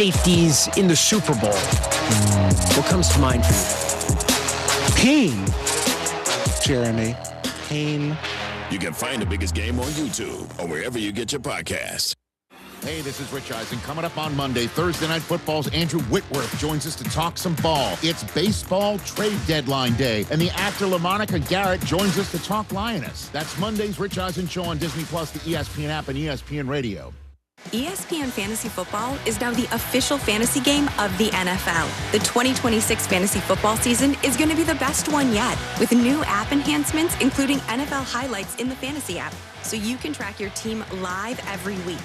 safeties in the Super Bowl? What comes to mind for you? Pain, Jeremy. Pain. You can find the biggest game on YouTube or wherever you get your podcasts. Hey, this is Rich Eisen. Coming up on Monday, Thursday Night Football's Andrew Whitworth joins us to talk some ball. It's baseball trade deadline day, and the actor LaMonica Garrett joins us to talk Lioness. That's Monday's Rich Eisen Show on Disney+, the ESPN app, and ESPN Radio. ESPN Fantasy Football is now the official fantasy game of the NFL. The 2026 fantasy football season is going to be the best one yet, with new app enhancements, including NFL highlights in the fantasy app, so you can track your team live every week.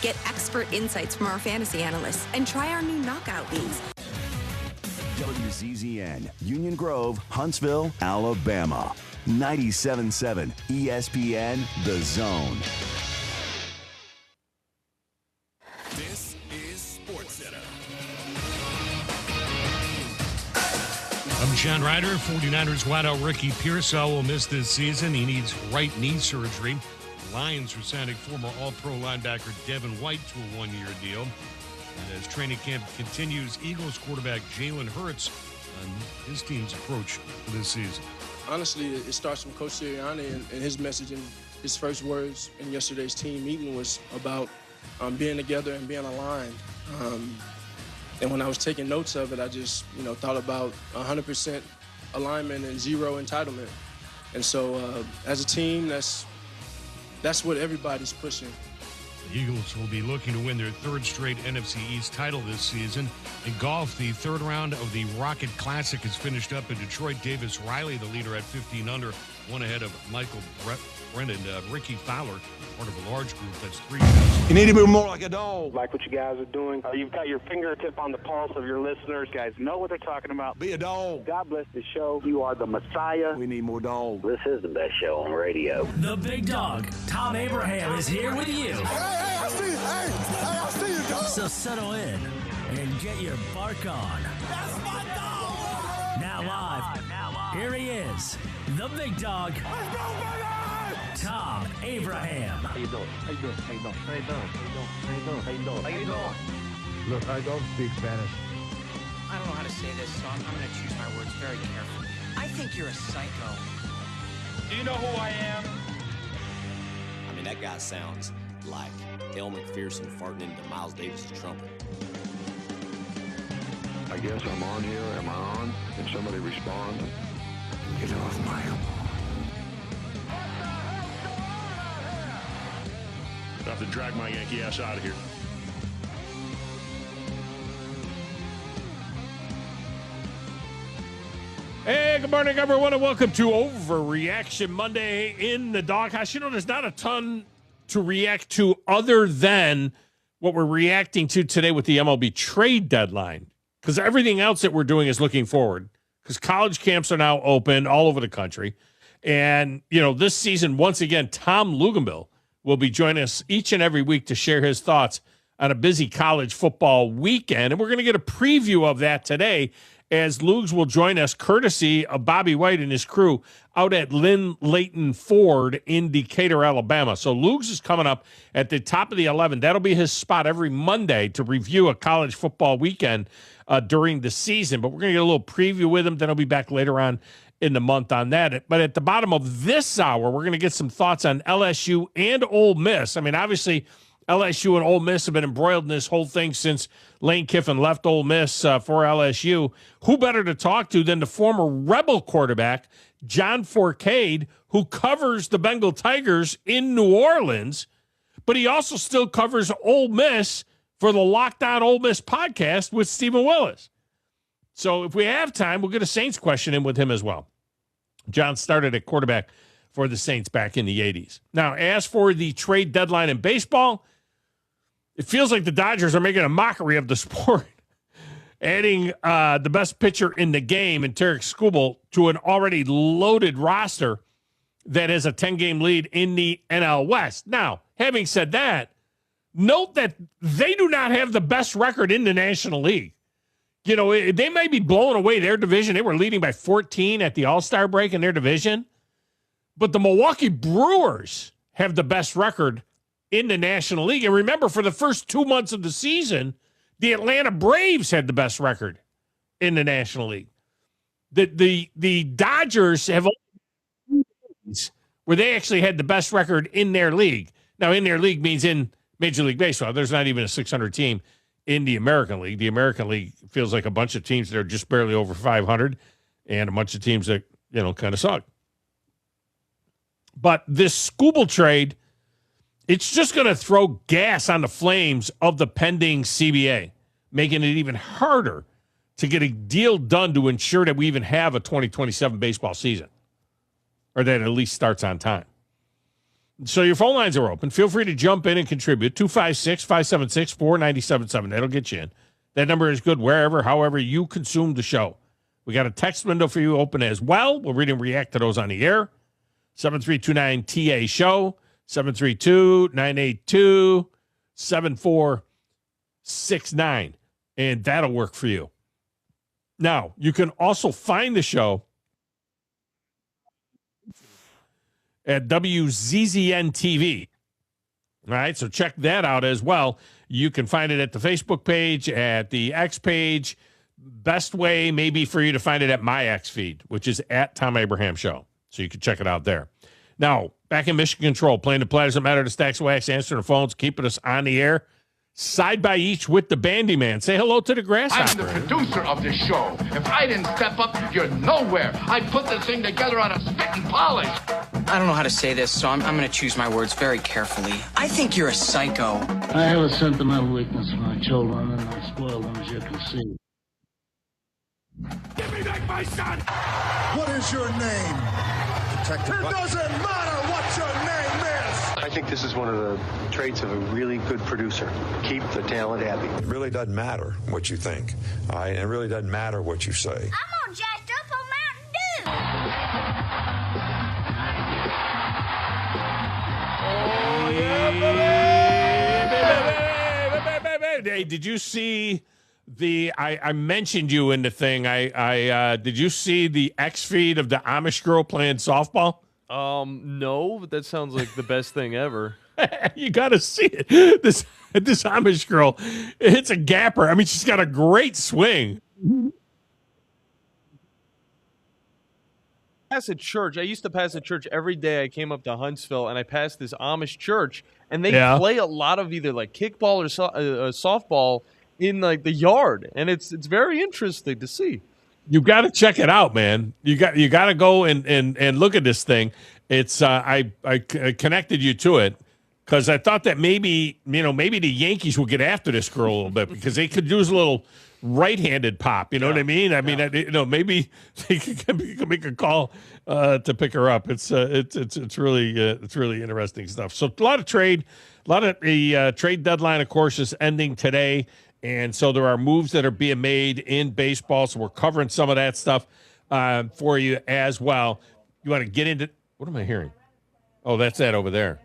Get expert insights from our fantasy analysts and try our new knockout leagues. WZZN, Union Grove, Huntsville, Alabama. 97.7 ESPN, The Zone. This is SportsCenter. I'm John Ryder. 49ers wideout Ricky Pearsall will miss this season. He needs right knee surgery. Lions are signing former All-Pro linebacker Devin White to a one-year deal. And as training camp continues, Eagles quarterback Jalen Hurts on his team's approach for this season. Honestly, it starts from Coach Sirianni and his message and his first words in yesterday's team meeting was about being together and being aligned. And when I was taking notes of it, I just, thought about 100% alignment and zero entitlement. And so as a team, that's what everybody's pushing. The Eagles will be looking to win their third straight NFC East title this season. In golf, the third round of the Rocket Classic is finished up in Detroit. Davis Riley, the leader at 15 under, one ahead of Michael Brennan. Ricky Fowler, part of a large group that's 3 shots. You need to be more like a dog. Like what you guys are doing. You've got your fingertip on the pulse of your listeners. You guys know what they're talking about. Be a dog. God bless the show. You are the Messiah. We need more dogs. This is the best show on radio. The big dog, Thom Abraham, is here with you. Hey, I see you. I see you, dog. So settle in and get your bark on. That's my dog. Now live. Here he is, the big dog, Let's go, baby. Thom Abraham. How you doing? How you doing? How you doing? How you doing? How you doing? How you doing? How you doing? Look, I don't speak Spanish. I don't know how to say this, so I'm going to choose my words very carefully. I think you're a psycho. Do you know who I am? I mean, that guy sounds like El McPherson farting into Miles Davis' trumpet. I guess I'm on here. Am I on? Can somebody respond? Get off my lawn. I have to drag my Yankee ass out of here. Hey, good morning, everyone, and welcome to Overreaction Monday in the Doghouse. There's not a ton to react to other than what we're reacting to today with the MLB trade deadline, because everything else that we're doing is looking forward, because college camps are now open all over the country. And, this season, once again, Tom Luginbill will be joining us each and every week to share his thoughts on a busy college football weekend. And we're going to get a preview of that today as Lugs will join us courtesy of Bobby White and his crew out at Lynn Layton Ford in Decatur, Alabama. So Lugs is coming up at the top of the 11. That'll be his spot every Monday to review a college football weekend during the season. But we're going to get a little preview with him. Then he'll be back later on in the month on that. But at the bottom of this hour, we're going to get some thoughts on LSU and Ole Miss. I mean, obviously, LSU and Ole Miss have been embroiled in this whole thing since Lane Kiffin left Ole Miss for LSU. Who better to talk to than the former Rebel quarterback, John Fourcade, who covers the Bengal Tigers in New Orleans, but he also still covers Ole Miss for the Locked On Ole Miss podcast with Stephen Willis. So if we have time, we'll get a Saints question in with him as well. John started at quarterback for the Saints back in the 80s. Now, as for the trade deadline in baseball, it feels like the Dodgers are making a mockery of the sport, adding the best pitcher in the game in Tarek Skubal to an already loaded roster that has a 10-game lead in the NL West. Now, having said that, note that they do not have the best record in the National League. They may be blowing away their division. They were leading by 14 at the All-Star break in their division. But the Milwaukee Brewers have the best record in the National League. And remember, for the first 2 months of the season, The Atlanta Braves had the best record in the National League. The Dodgers have where they actually had the best record in their league. Now, in their league means in Major League Baseball. There's not even a 600 team in the American League. The American League feels like a bunch of teams that are just barely over 500 and a bunch of teams that, kind of suck. But this Skubal trade, it's just going to throw gas on the flames of the pending CBA, making it even harder to get a deal done to ensure that we even have a 2027 baseball season, or that at least starts on time. So your phone lines are open. Feel free to jump in and contribute. 256-576-4977. That'll get you in. That number is good wherever, however you consume the show. We got a text window for you open as well. We'll read and react to those on the air. 7329-TA-SHOW, 732-982-7469. And that'll work for you. Now, you can also find the show at WZZN TV. All right, so check that out as well. You can find it at the Facebook page, at the X page. Best way maybe for you to find it at my X feed, which is at Thom Abraham Show. So you can check it out there. Now, back in Mission Control, playing the play doesn't matter to Stacks of Wax, answering the phones, keeping us on the air. Side by each with the Bandy Man. Say hello to the grasshopper. I'm the producer of this show. If I didn't step up, you're nowhere. I put this thing together on a spit and polish. I don't know how to say this, so I'm going to choose my words very carefully. I think you're a psycho. I have a sentimental weakness for my children, and I spoil them, as you can see. Give me back my son! What is your name? Detective. It doesn't matter what your name is! I think this is one of the traits of a really good producer. Keep the talent happy. It really doesn't matter what you think. All right? It really doesn't matter what you say. I'm all jacked up on Mountain Dew! Hey, did you see I mentioned you in the thing. Did you see the X feed of the Amish girl playing softball? No, but that sounds like the best thing ever. You got to see it. This Amish girl, it's a gapper. I mean, she's got a great swing. Pass a church. I used to pass a church every day. I came up to Huntsville, and I passed this Amish church, and they play a lot of either like kickball or softball in like the yard, and it's very interesting to see. You got to check it out, man. You got to go and look at this thing. It's I connected you to it because I thought that maybe the Yankees will get after this girl a little bit because they could use a little right-handed pop. You know what I mean? I mean, maybe they could make a call to pick her up. It's really interesting stuff. So a lot of trade, the trade deadline, of course, is ending today. And so there are moves that are being made in baseball. So we're covering some of that stuff for you as well. You want to get into – what am I hearing? Oh, that's that over there.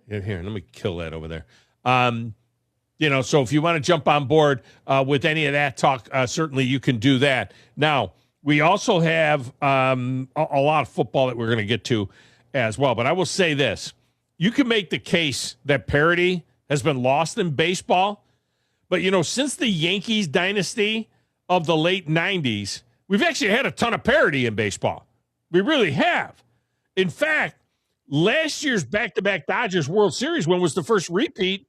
Here, let me kill that over there. So if you want to jump on board with any of that talk, certainly you can do that. Now, we also have a lot of football that we're going to get to as well. But I will say this. You can make the case that parity has been lost in baseball. But, since the Yankees dynasty of the late 90s, we've actually had a ton of parity in baseball. We really have. In fact, last year's back-to-back Dodgers World Series win was the first repeat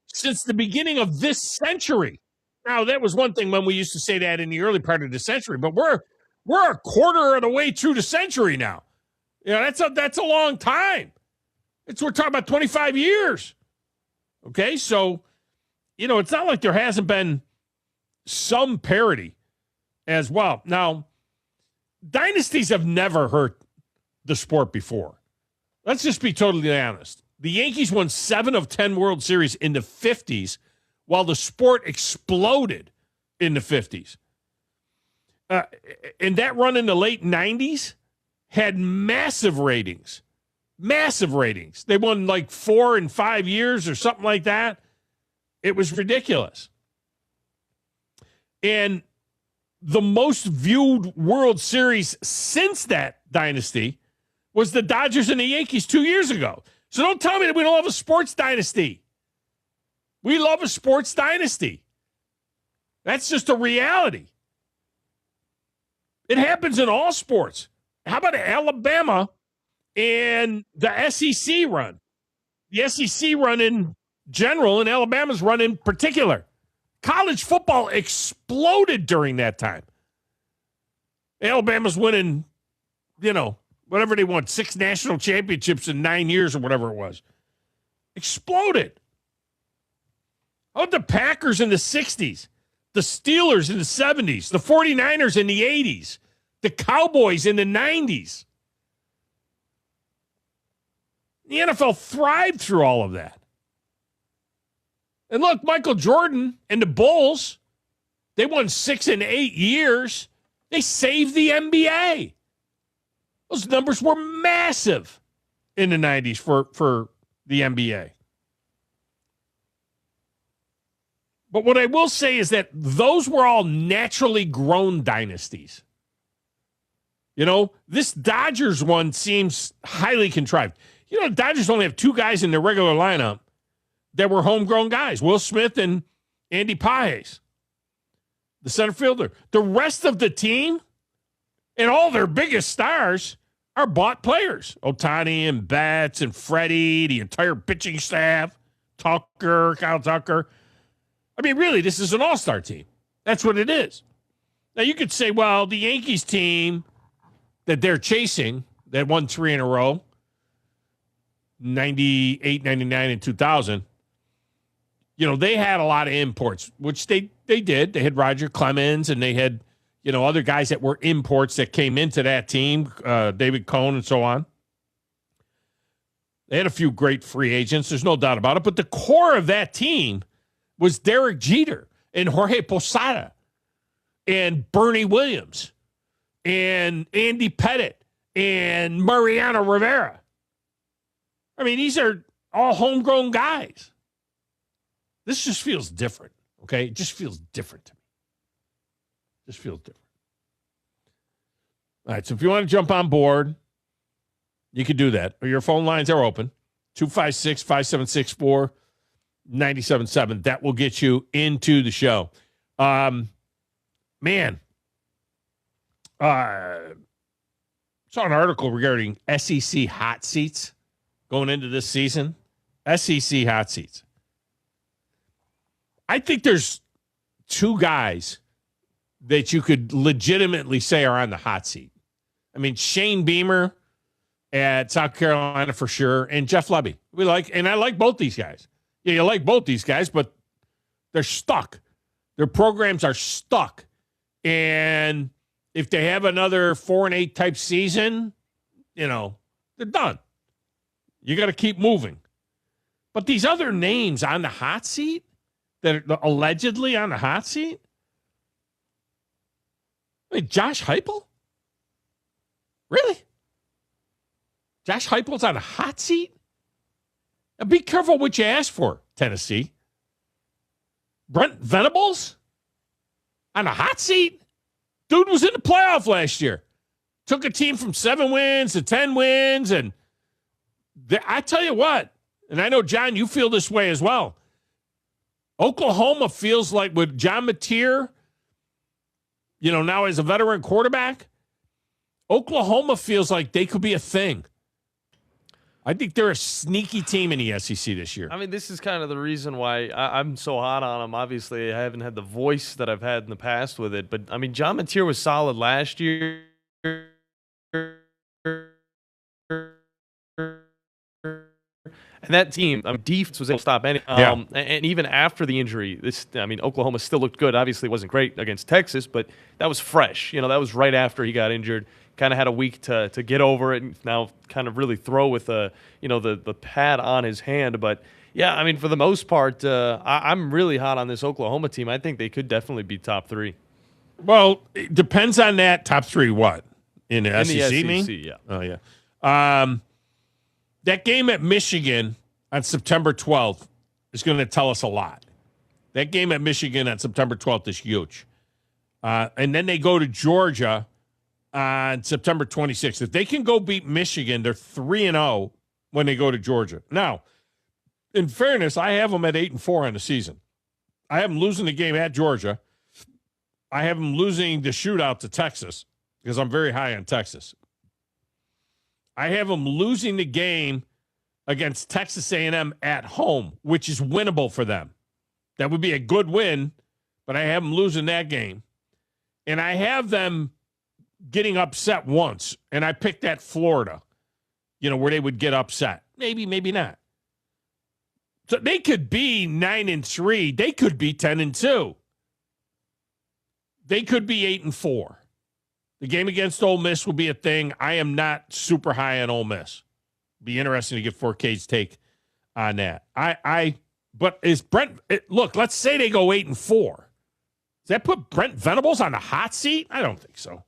since the beginning of this century. Now, that was one thing when we used to say that in the early part of the century, but we're a quarter of the way through the century now. That's a long time. We're talking about 25 years. Okay, so it's not like there hasn't been some parity as well. Now, dynasties have never hurt the sport before. Let's just be totally honest. The Yankees won 7 of 10 World Series in the 50s, while the sport exploded in the 50s. And that run in the late 90s had massive ratings. Massive ratings. They won like 4 and 5 years or something like that. It was ridiculous. And the most viewed World Series since that dynasty was the Dodgers and the Yankees 2 years ago. So don't tell me that we don't have a sports dynasty. We love a sports dynasty. That's just a reality. It happens in all sports. How about Alabama and the SEC run? The SEC run in general and Alabama's run in particular. College football exploded during that time. Alabama's winning, whatever they won, 6 national championships in 9 years or whatever it was. Exploded. How about the Packers in the 60s? The Steelers in the 70s? The 49ers in the 80s? The Cowboys in the 90s? The NFL thrived through all of that. And look, Michael Jordan and the Bulls, they won 6 and 8 years. They saved the NBA. Those numbers were massive in the 90s for the NBA. But what I will say is that those were all naturally grown dynasties. This Dodgers one seems highly contrived. The Dodgers only have 2 guys in their regular lineup that were homegrown guys, Will Smith and Andy Pages, the center fielder. The rest of the team and all their biggest stars are bought players. Ohtani and Betts and Freddie, the entire pitching staff, Tucker, Kyle Tucker. I mean, really, this is an all-star team. That's what it is. Now, you could say, well, the Yankees team that they're chasing, that won 3 in a row, 98, 99, and 2000, they had a lot of imports, which they did. They had Roger Clemens, and they had, other guys that were imports that came into that team, David Cohn and so on. They had a few great free agents. There's no doubt about it. But the core of that team was Derek Jeter and Jorge Posada and Bernie Williams and Andy Pettit and Mariano Rivera. I mean, these are all homegrown guys. This just feels different, okay? It just feels different to me. Just feels different. All right, so if you want to jump on board, you can do that. Or your phone lines are open, 256-5764-97.7. That will get you into the show. Saw an article regarding SEC hot seats going into this season. SEC hot seats. I think there's 2 guys that you could legitimately say are on the hot seat. I mean, Shane Beamer at South Carolina for sure, and Jeff Lebby. I like both these guys. Yeah, you like both these guys, but they're stuck. Their programs are stuck. And if they have another 4-8 type season, they're done. You got to keep moving. But these other names on the hot seat that are allegedly on the hot seat, Josh Heupel? Really? Josh Heupel's on a hot seat? Now be careful what you ask for, Tennessee. Brent Venables on a hot seat? Dude was in the playoff last year. Took a team from 7 wins to 10 wins. And I tell you what, and I know, John, you feel this way as well. Oklahoma feels like with John Mateer, now as a veteran quarterback, Oklahoma feels like they could be a thing. I think they're a sneaky team in the SEC this year. I mean, this is kind of the reason why I'm so hot on them. Obviously, I haven't had the voice that I've had in the past with it. But, I mean, John Mateer was solid last year. And that team, defense was able to stop any. And even after the injury, Oklahoma still looked good. Obviously, it wasn't great against Texas, but that was fresh. That was right after he got injured. Kind of had a week to get over it, and now kind of really throw with the pad on his hand. But yeah, I mean, for the most part, I'm really hot on this Oklahoma team. I think they could definitely be top 3. Well, it depends on that top 3. What in the SEC? The SEC, mean? Yeah. Oh yeah. That game at Michigan on September 12th is going to tell us a lot. That game at Michigan on September 12th is huge. And then they go to Georgia on September 26th. If they can go beat Michigan, they're 3-0 when they go to Georgia. Now, in fairness, I have them at 8-4 on the season. I have them losing the game at Georgia I have them losing the shootout to Texas because I'm very high on Texas. I have them losing the game against Texas A&M at home, which is winnable for them. That would be a good win, but I have them losing that game. And I have them getting upset once, and I picked at Florida, where they would get upset. Maybe, maybe not. So they could be 9-3. They could be 10-2. They could be 8-4. The game against Ole Miss will be a thing. I am not super high on Ole Miss. Be interesting to get Fourcade's take on that. But is Brent? Look, let's say they go 8-4. Does that put Brent Venables on the hot seat? I don't think so.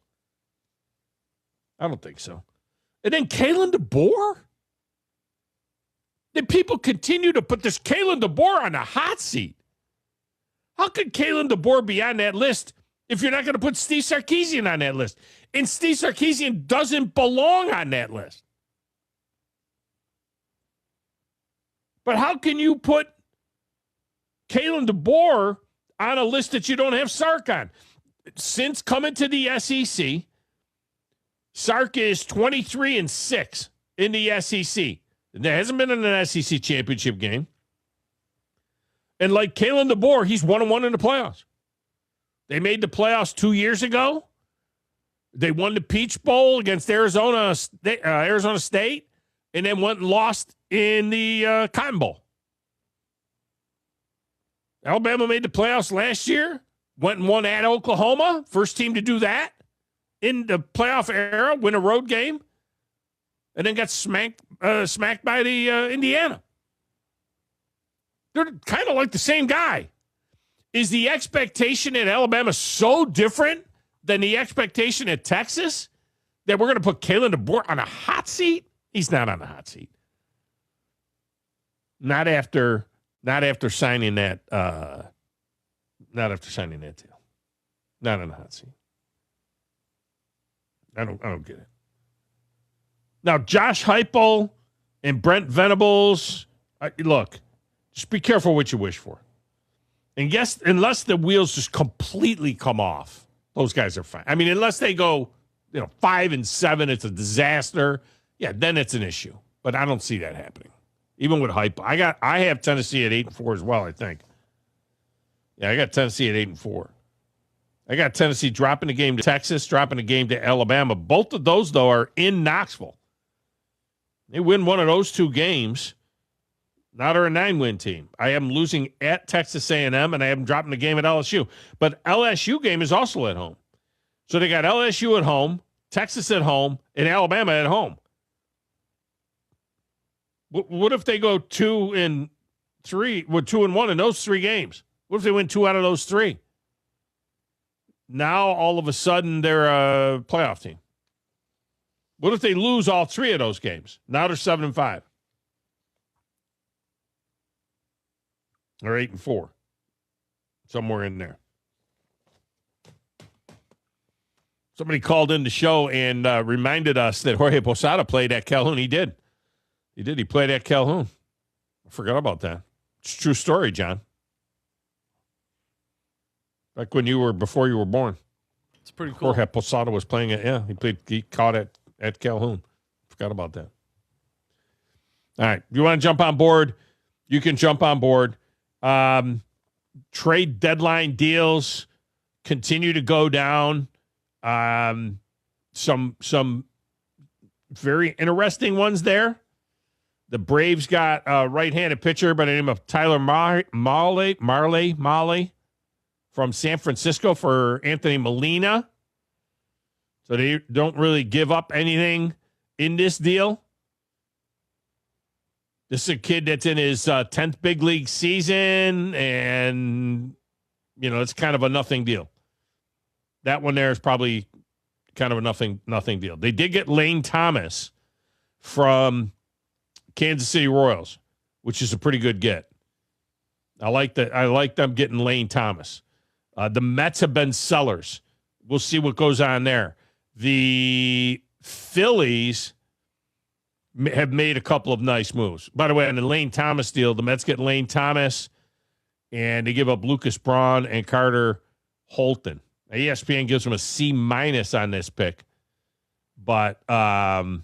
And then Kalen DeBoer? Then people continue to put this Kalen DeBoer on the hot seat. How could Kalen DeBoer be on that list if you're not going to put Steve Sarkisian on that list? And Steve Sarkisian doesn't belong on that list. But how can you put Kalen DeBoer on a list that you don't have Sark on? Since coming to the SEC, Sark is 23-6 in the SEC. There hasn't been in an SEC championship game. And like Kalen DeBoer, he's 1-1 in the playoffs. They made the playoffs 2 years ago. They won the Peach Bowl against Arizona State, and then went and lost in the Cotton Bowl. Alabama made the playoffs last year, went and won at Oklahoma, first team to do that in the playoff era, win a road game, and then got smacked by the Indiana. They're kind of like the same guy. Is the expectation at Alabama so different than the expectation at Texas that we're going to put Kalen DeBoer on a hot seat? He's not on the hot seat. Not after signing that. Not after signing that deal. Not on the hot seat. I don't get it. Now, Josh Heupel and Brent Venables. Look, just be careful what you wish for. And yes, unless the wheels just completely come off, those guys are fine. I mean, unless they go, 5-7, it's a disaster. Yeah, then it's an issue. But I don't see that happening. Even with Heupel. I have Tennessee at 8-4 as well, I think. Yeah, I got Tennessee at 8-4. I got Tennessee dropping the game to Texas, dropping the game to Alabama. Both of those, though, are in Knoxville. They win one of those two games. Now they're a 9-win team. I am losing at Texas A&M, and I am dropping the game at LSU. But LSU game is also at home. So they got LSU at home, Texas at home, and Alabama at home. What if they go 2-3, with 2-1 in those three games? What if they win 2 out of those 3? Now, all of a sudden, they're a playoff team. What if they lose all 3 of those games? Now they're 7-5. Or 8-4. Somewhere in there. Somebody called in the show and reminded us that Jorge Posada played at Calhoun. He did. He played at Calhoun. I forgot about that. It's a true story, John. Like before you were born. It's pretty cool. Jorge Posada was playing it. Yeah, he caught it at Calhoun. Forgot about that. All right. If you want to jump on board, you can jump on board. Trade deadline deals continue to go down. Some very interesting ones there. The Braves got a right-handed pitcher by the name of Tyler Mahle from San Francisco for Anthony Molina. So they don't really give up anything in this deal. This is a kid that's in his 10th big league season, and, it's kind of a nothing deal. That one there is probably kind of a nothing deal. They did get Lane Thomas from Kansas City Royals, which is a pretty good get. I like them getting Lane Thomas. The Mets have been sellers. We'll see what goes on there. The Phillies have made a couple of nice moves. By the way, on the Lane Thomas deal, the Mets get Lane Thomas, and they give up Lucas Braun and Carter Holton. ESPN gives him a C- on this pick. But the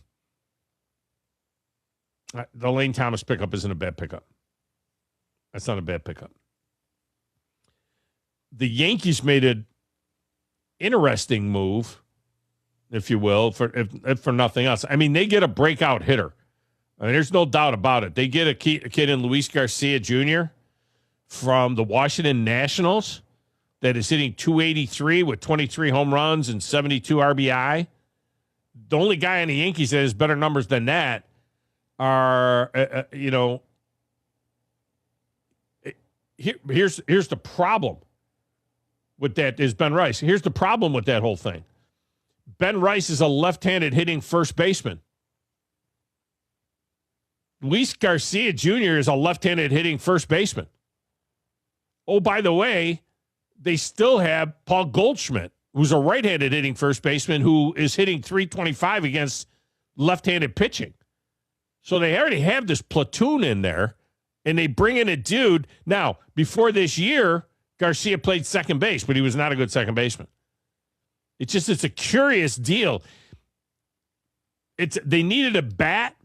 Lane Thomas pickup isn't a bad pickup. That's not a bad pickup. The Yankees made an interesting move, if you will, if for nothing else. I mean, they get a breakout hitter. I mean, there's no doubt about it. They get a kid in Luis Garcia Jr. from the Washington Nationals that is hitting .283 with 23 home runs and 72 RBI. The only guy on the Yankees that has better numbers than that are, here's the problem with that is Ben Rice. Here's the problem with that whole thing. Ben Rice is a left-handed hitting first baseman. Luis Garcia Jr. is a left-handed hitting first baseman. Oh, by the way, they still have Paul Goldschmidt, who's a right-handed hitting first baseman who is hitting .325 against left-handed pitching. So they already have this platoon in there, and they bring in a dude. Now, before this year, Garcia played second base, but he was not a good second baseman. It's a curious deal. They needed a bat.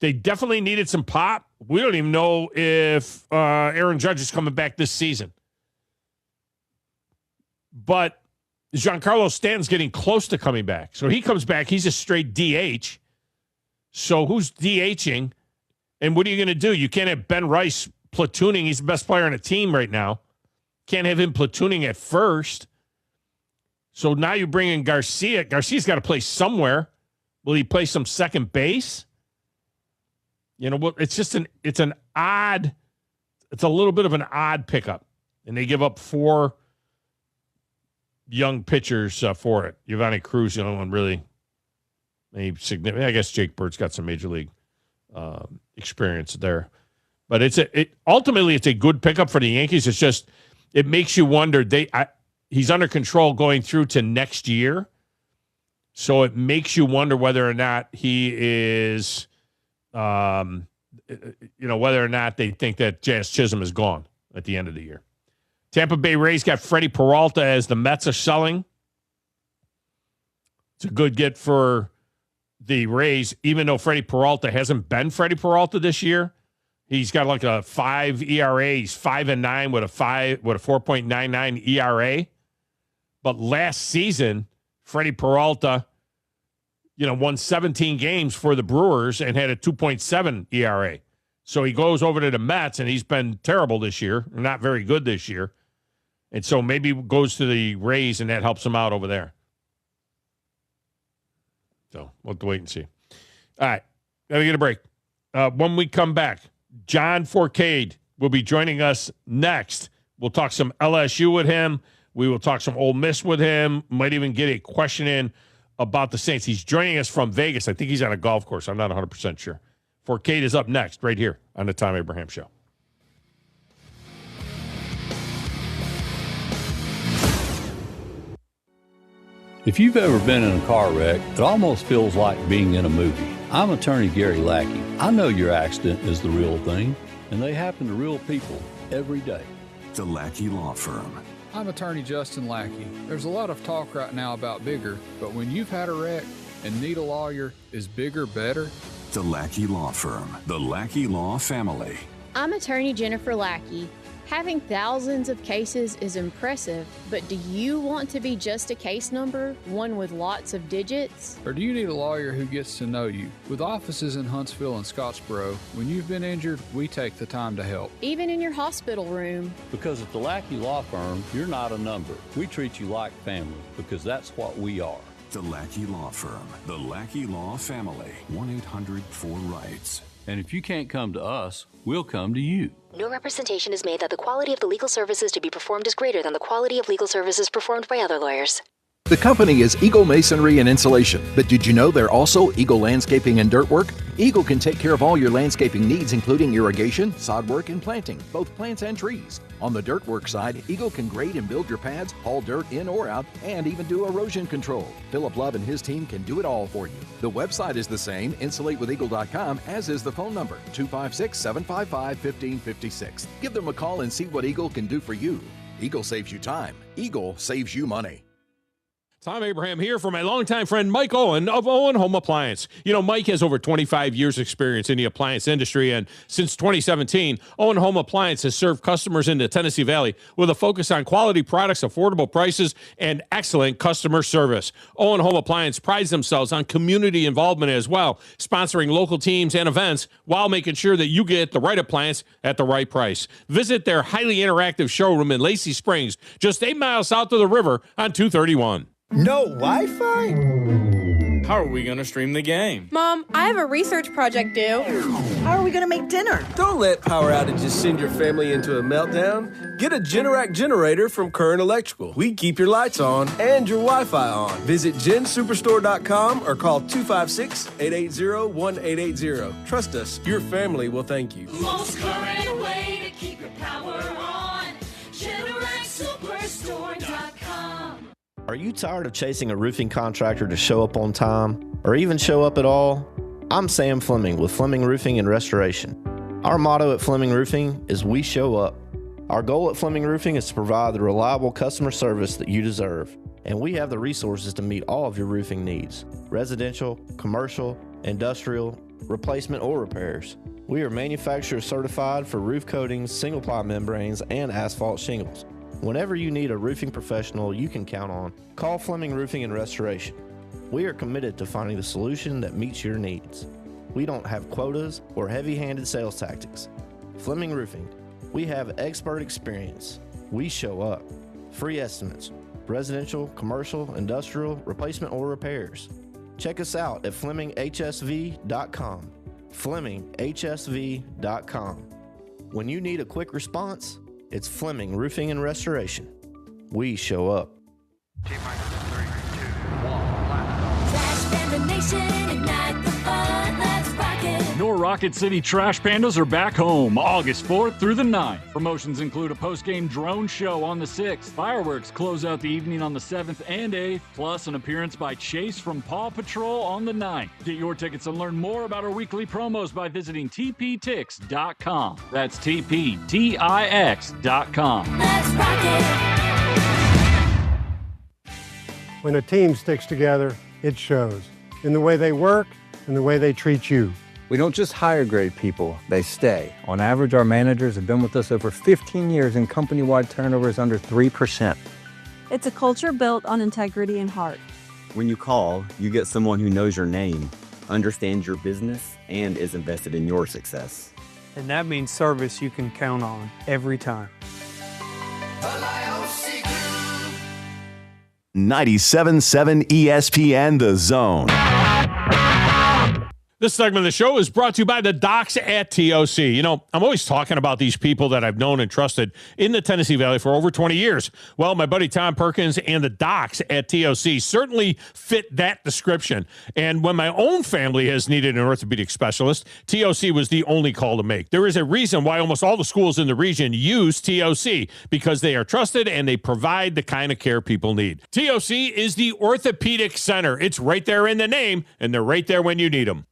They definitely needed some pop. We don't even know if Aaron Judge is coming back this season. But Giancarlo Stanton's getting close to coming back. So he comes back. He's a straight DH. So who's DHing? And what are you going to do? You can't have Ben Rice platooning. He's the best player on the team right now. Can't have him platooning at first. So now you bring in Garcia. Garcia's got to play somewhere. Will he play some second base? It's just it's a little bit of an odd pickup. And they give up 4 young pitchers for it. Giovanni Cruz, the only one really significant. I guess Jake Bird's got some major league experience there. But ultimately it's a good pickup for the Yankees. It's just, it makes you wonder. He's under control going through to next year. So it makes you wonder whether or not he is, whether or not they think that Jazz Chisholm is gone at the end of the year. Tampa Bay Rays got Freddie Peralta as the Mets are selling. It's a good get for the Rays, even though Freddie Peralta hasn't been Freddie Peralta this year. He's got like a 5 ERA. He's 5-9 with a 4.99 ERA. But last season, Freddie Peralta, won 17 games for the Brewers and had a 2.7 ERA. So he goes over to the Mets, and he's been terrible this year, not very good this year. And so maybe goes to the Rays, and that helps him out over there. So we'll have to wait and see. All right, got to get a break. When we come back, John Fourcade will be joining us next. We'll talk some LSU with him. We will talk some Ole Miss with him. Might even get a question in about the Saints. He's joining us from Vegas. I think he's on a golf course. I'm not 100% sure. Fourcade is up next right here on the Thom Abraham Show. If you've ever been in a car wreck, it almost feels like being in a movie. I'm attorney Gary Lackey. I know your accident is the real thing, and they happen to real people every day. The Lackey Law Firm. I'm attorney Justin Lackey. There's a lot of talk right now about bigger, but when you've had a wreck and need a lawyer, is bigger better? The Lackey Law Firm. The Lackey Law Family. I'm attorney Jennifer Lackey. Having thousands of cases is impressive, but do you want to be just a case number, one with lots of digits? Or do you need a lawyer who gets to know you? With offices in Huntsville and Scottsboro, when you've been injured, we take the time to help. Even in your hospital room. Because at the Lackey Law Firm, you're not a number. We treat you like family, because that's what we are. The Lackey Law Firm. The Lackey Law Family. 1-800-4RIGHTS. And if you can't come to us, we'll come to you. No representation is made that the quality of the legal services to be performed is greater than the quality of legal services performed by other lawyers. The company is Eagle Masonry and Insulation, but did you know they're also Eagle Landscaping and Dirt Work? Eagle can take care of all your landscaping needs, including irrigation, sod work, and planting, both plants and trees. On the dirt work side, Eagle can grade and build your pads, haul dirt in or out, and even do erosion control. Philip Love and his team can do it all for you. The website is the same, insulatewitheagle.com, as is the phone number, 256-755-1556. Give them a call and see what Eagle can do for you. Eagle saves you time. Eagle saves you money. Tom Abraham here for my longtime friend Mike Owen of Owen Home Appliance. You know, Mike has over 25 years experience in the appliance industry, and since 2017, Owen Home Appliance has served customers in the Tennessee Valley with a focus on quality products, affordable prices, and excellent customer service. Owen Home Appliance prides themselves on community involvement as well, sponsoring local teams and events while making sure that you get the right appliance at the right price. Visit their highly interactive showroom in Lacey Springs, just 8 miles south of the river on 231. No Wi-Fi? How are we going to stream the game? Mom, I have a research project due. How are we going to make dinner? Don't let power outages send your family into a meltdown. Get a Generac generator from Current Electrical. We keep your lights on and your Wi-Fi on. Visit gensuperstore.com or call 256-880-1880. Trust us, your family will thank you. Most current way to keep your power on. GeneracSuperstore.com. Are you tired of chasing a roofing contractor to show up on time, or even show up at all? I'm Sam Fleming with Fleming Roofing and Restoration. Our motto at Fleming Roofing is we show up. Our goal at Fleming Roofing is to provide the reliable customer service that you deserve, and we have the resources to meet all of your roofing needs: residential, commercial, industrial, replacement, or repairs. We are manufacturer certified for roof coatings, single-ply membranes, and asphalt shingles. Whenever you need a roofing professional you can count on, call Fleming Roofing and Restoration. We are committed to finding the solution that meets your needs. We don't have quotas or heavy-handed sales tactics. Fleming Roofing, we have expert experience. We show up. Free estimates, residential, commercial, industrial, replacement, or repairs. Check us out at FlemingHSV.com. FlemingHSV.com. When you need a quick response, it's Fleming Roofing and Restoration. We show up. Your Rocket City Trash Pandas are back home August 4th through the 9th. Promotions include a post-game drone show on the 6th. Fireworks close out the evening on the 7th and 8th, plus an appearance by Chase from Paw Patrol on the 9th. Get your tickets and learn more about our weekly promos by visiting tptix.com. That's tptix.com. Let's rock it. When a team sticks together, it shows in the way they work and the way they treat you. We don't just hire great people, they stay. On average, our managers have been with us over 15 years and company-wide turnover is under 3%. It's a culture built on integrity and heart. When you call, you get someone who knows your name, understands your business, and is invested in your success. And that means service you can count on every time. 97.7 ESPN The Zone. This segment of the show is brought to you by the Docs at TOC. You know, I'm always talking about these people that I've known and trusted in the Tennessee Valley for over 20 years. Well, my buddy Tom Perkins and the Docs at TOC certainly fit that description. And when my own family has needed an orthopedic specialist, TOC was the only call to make. There is a reason why almost all the schools in the region use TOC, because they are trusted and they provide the kind of care people need. TOC is the orthopedic center. It's right there in the name, and they're right there when you need them.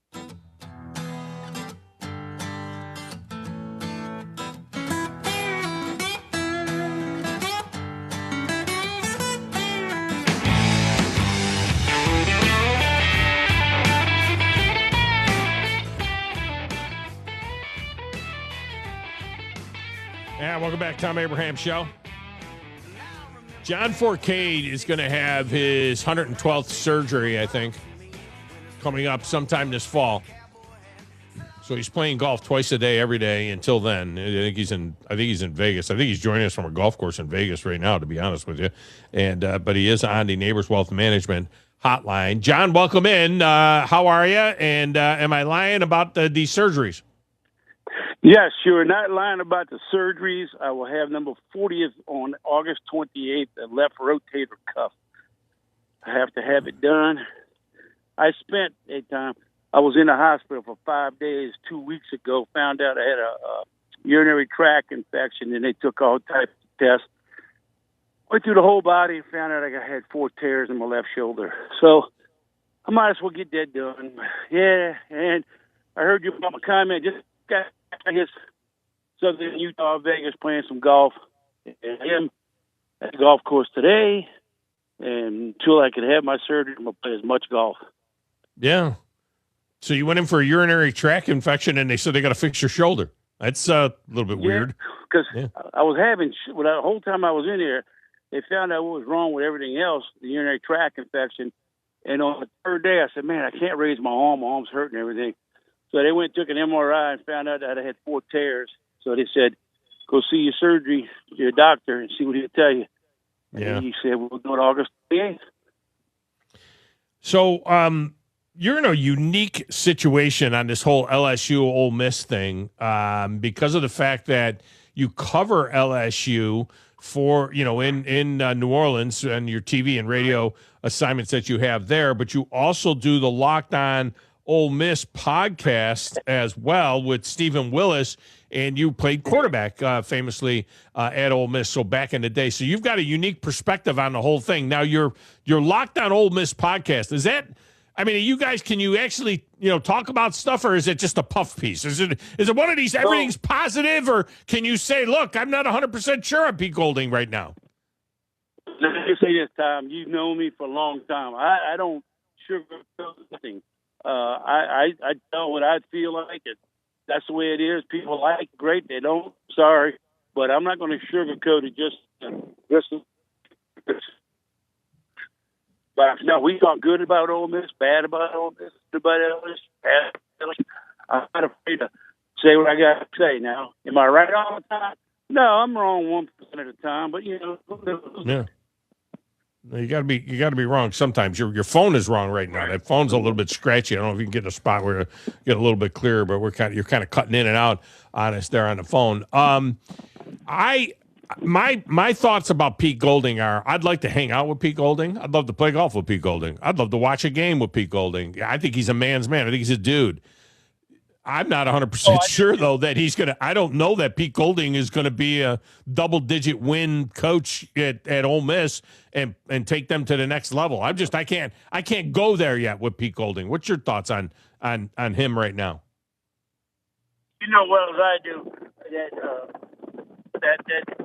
Yeah, welcome back, Thom Abraham Show. John Fourcade is going to have his 112th surgery, I think, coming up sometime this fall. So he's playing golf twice a day, every day until then. I think he's in Vegas. I think he's joining us from a golf course in Vegas right now, to be honest with you. And but he is on the Neighbors Wealth Management hotline. John, welcome in. How are you? And am I lying about these surgeries? Yes, you're not lying about the surgeries. I will have number 40th on August 28th, a left rotator cuff. I have to have it done. I spent a time, I was in the hospital for 5 days 2 weeks ago, found out I had a urinary tract infection, and they took all types of tests. Went through the whole body and found out I had 4 tears in my left shoulder. So I might as well get that done. Yeah, and I heard your mama comment, just got I guess Southern Utah, Vegas, playing some golf. And him at the golf course today. And until I can have my surgery, I'm going to play as much golf. Yeah. So you went in for a urinary tract infection, and they said they got to fix your shoulder. That's a little bit weird. Because I was having, the whole time I was in there, they found out what was wrong with everything else, the urinary tract infection. And on the third day, I said, man, I can't raise my arm. My arm's hurting and everything. So they went and took an MRI and found out that I had 4 tears. So they said, go see your doctor, and see what he'll tell you. Yeah. And he said, we'll do it August 28th. So you're in a unique situation on this whole LSU Ole Miss thing because of the fact that you cover LSU for, in New Orleans and your TV and radio assignments that you have there, but you also do the Locked On Ole Miss podcast as well with Stephen Willis, and you played quarterback famously at Ole Miss, so back in the day. So you've got a unique perspective on the whole thing. Now, your Locked On Ole Miss podcast, is that, you guys, can you actually, talk about stuff, or is it just a puff piece? Is it one of these everything's positive, or can you say, look, I'm not 100% sure on Pete Golding right now? Let me say this, Tom. You've known me for a long time. I don't sugarcoat nothing. I tell what I feel like. That's the way it is. People like it, great. They don't, sorry. But I'm not going to sugarcoat it just. But no, we talk good about Ole Miss, bad about Ole Miss, good about LSU, bad about LSU. I'm not afraid to say what I got to say now. Am I right all the time? No, I'm wrong 1% of the time. But Yeah. You gotta be wrong sometimes. Your phone is wrong right now. That phone's a little bit scratchy. I don't know if you can get in a spot where you get a little bit clearer, but you're kind of cutting in and out on us there on the phone. My thoughts about Pete Golding are: I'd like to hang out with Pete Golding. I'd love to play golf with Pete Golding. I'd love to watch a game with Pete Golding. I think he's a man's man. I think he's a dude. I'm not 100% sure, though, that he's going to – I don't know that Pete Golding is going to be a double-digit win coach at Ole Miss and take them to the next level. I can't go there yet with Pete Golding. What's your thoughts on him right now? You know well as I do that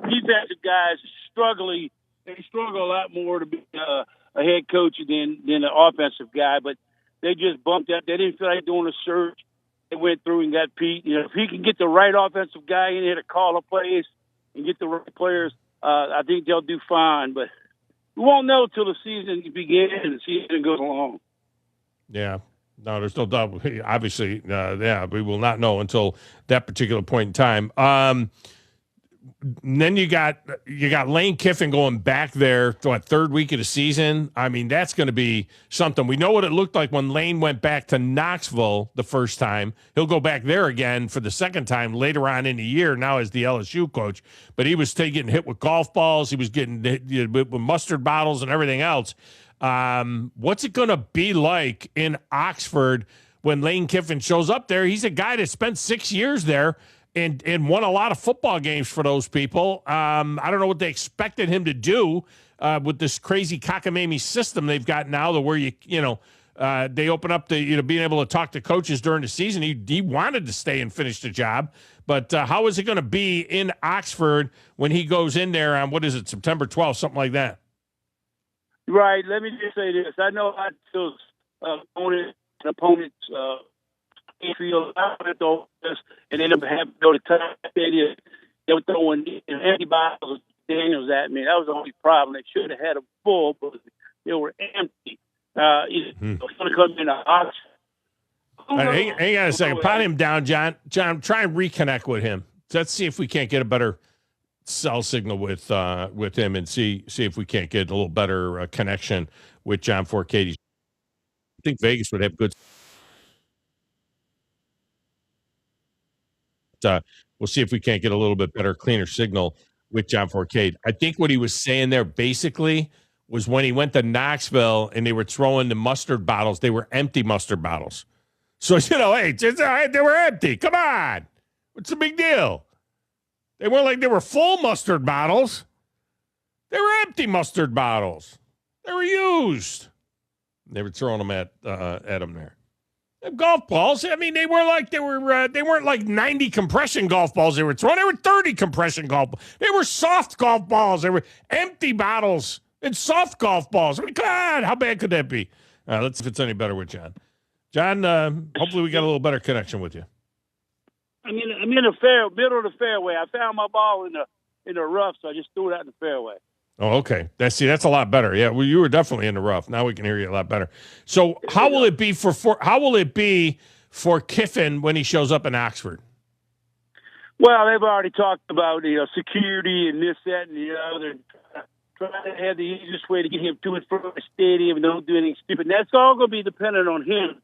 defensive guys struggle a lot more to be a head coach than an offensive guy, but they just bumped that. They didn't feel like doing a search. They went through and got Pete. If he can get the right offensive guy in here to call the plays and get the right players, I think they'll do fine. But we won't know till the season begins and the season goes along. Yeah. No, there's no doubt. Obviously, we will not know until that particular point in time. And then you got Lane Kiffin going back there to third week of the season. That's going to be something. We know what it looked like when Lane went back to Knoxville the first time. He'll go back there again for the second time later on in the year, now as the LSU coach. But he was getting hit with golf balls. He was getting hit with mustard bottles and everything else. What's it going to be like in Oxford when Lane Kiffin shows up there? He's a guy that spent 6 years there and won a lot of football games for those people. I don't know what they expected him to do with this crazy cockamamie system they've got now, to where they open up the being able to talk to coaches during the season. He wanted to stay and finish the job, but how is it going to be in Oxford when he goes in there on September 12th, something like that? Right. Let me just say this: I know I still opponents. Field and then have to go to touch stadium. They were throwing empty bottles of Daniels at me. That was the only problem. They should have had them full, but they were empty. It's going to come in a Oxford. Hang on a second. Pot him down, John. John, try and reconnect with him. Let's see if we can't get a better cell signal with him, and see if we can't get a little better connection with John Fourcade. I think Vegas would have good. We'll see if we can't get a little bit better, cleaner signal with John Fourcade. I think what he was saying there basically was when he went to Knoxville and they were throwing the mustard bottles, they were empty mustard bottles. So, hey, they were empty. Come on. What's the big deal? They weren't like they were full mustard bottles. They were empty mustard bottles. They were used. They were throwing them at him there. Golf balls. I mean, they weren't like 90 compression golf balls they were throwing. They were 30 compression golf balls. They were soft golf balls. They were empty bottles and soft golf balls. I mean, God, how bad could that be? Let's see if it's any better with John. John, hopefully we got a little better connection with you. I'm in the middle of the fairway. I found my ball in the rough, so I just threw it out in the fairway. Oh, okay. That's a lot better. Yeah, well, you were definitely in the rough. Now we can hear you a lot better. So, how will it be for Kiffin when he shows up in Oxford? Well, they've already talked about security and this, that, and the other. Trying to have the easiest way to get him to and from the stadium and don't do anything stupid. And that's all going to be dependent on him.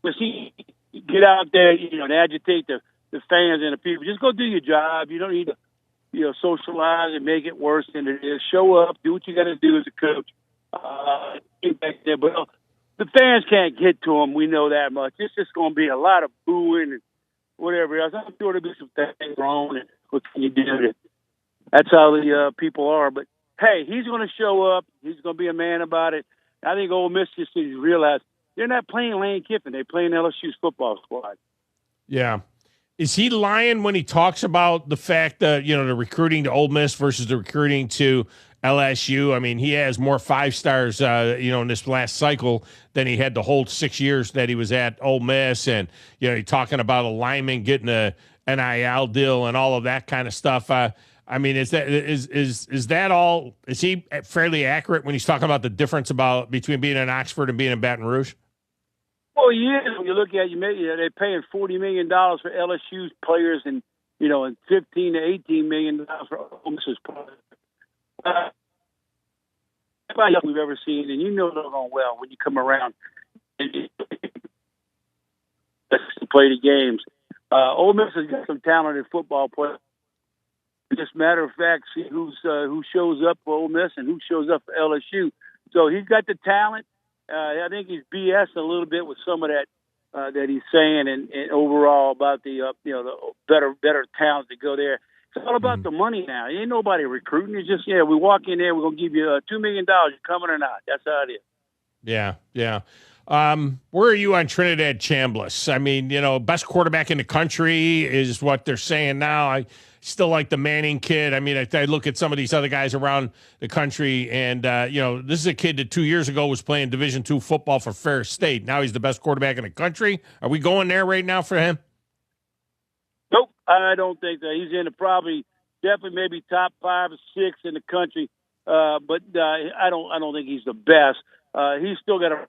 Because he get out there, and agitate the fans and the people. Just go do your job. You don't need to socialize and make it worse than it is. Show up, do what you got to do as a coach. Get back there. But the fans can't get to him. We know that much. It's just going to be a lot of booing and whatever else. I'm sure there'll be some things wrong. And what can you do? That's how the people are. But, hey, he's going to show up. He's going to be a man about it. I think Ole Miss just needs to realize they're not playing Lane Kiffin. They're playing LSU's football squad. Yeah. Is he lying when he talks about the fact that, the recruiting to Ole Miss versus the recruiting to LSU? I mean, he has more 5-stars, in this last cycle than he had the whole 6 years that he was at Ole Miss. And, he's talking about a lineman getting a NIL deal and all of that kind of stuff. I mean, is that all? Is he fairly accurate when he's talking about the difference between being in Oxford and being in Baton Rouge? Well, when you look at they're paying $40 million for LSU's players and $15 to $18 million for Ole Miss's players. Everybody else we've ever seen, and they're going well when you come around and play the games. Ole Miss has got some talented football players. Just matter of fact, see who shows up for Ole Miss and who shows up for LSU. So he's got the talent. I think he's BS a little bit with some of that that he's saying, and overall about the the better talent to go there. It's all about the money now. Ain't nobody recruiting. It's just we walk in there, we're gonna give you $2 million. You coming or not? That's how it is. Yeah. Where are you on Trinidad Chambliss? I mean, best quarterback in the country is what they're saying now. I still like the Manning kid. I mean, I look at some of these other guys around the country, and, this is a kid that 2 years ago was playing Division II football for Ferris State. Now he's the best quarterback in the country. Are we going there right now for him? Nope, I don't think that. He's in the definitely maybe top 5 or 6 in the country, but I don't think he's the best. He's still got a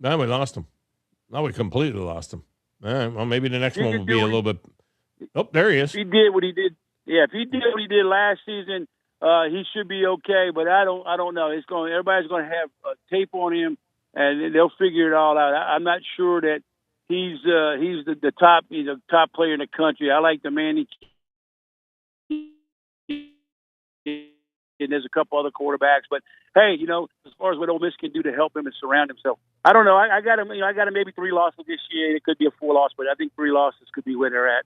No, we lost him. No, we completely lost him. All right, well, maybe the next one will be a little bit. Oh, there he is. He did what he did. Yeah, if he did what he did last season, he should be okay. But I don't know. Everybody's going to have tape on him, and they'll figure it all out. I'm not sure that he's the top. He's a top player in the country. I like the man. And there's a couple other quarterbacks, but hey, as far as what Ole Miss can do to help him and surround himself, I don't know. I got him. I got him maybe 3 losses this year. It could be a 4 loss, but I think 3 losses could be where they're at.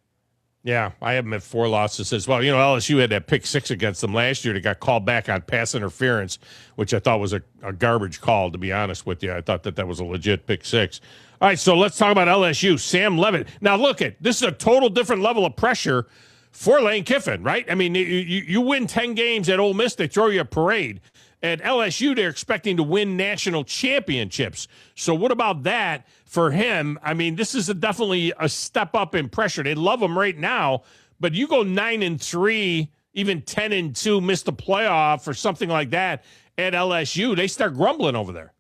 Yeah, I have them at 4 losses as well. LSU had that pick 6 against them last year. They got called back on pass interference, which I thought was a garbage call, to be honest with you. I thought that was a legit pick 6. All right, so let's talk about LSU. Sam Levitt. Now, look, this is a total different level of pressure for Lane Kiffin, right? I mean, you win 10 games at Ole Miss, they throw you a parade. At LSU, they're expecting to win national championships. So what about that for him? I mean, this is definitely a step up in pressure. They love him right now, but you go 9-3, even 10-2, miss the playoff or something like that at LSU, they start grumbling over there.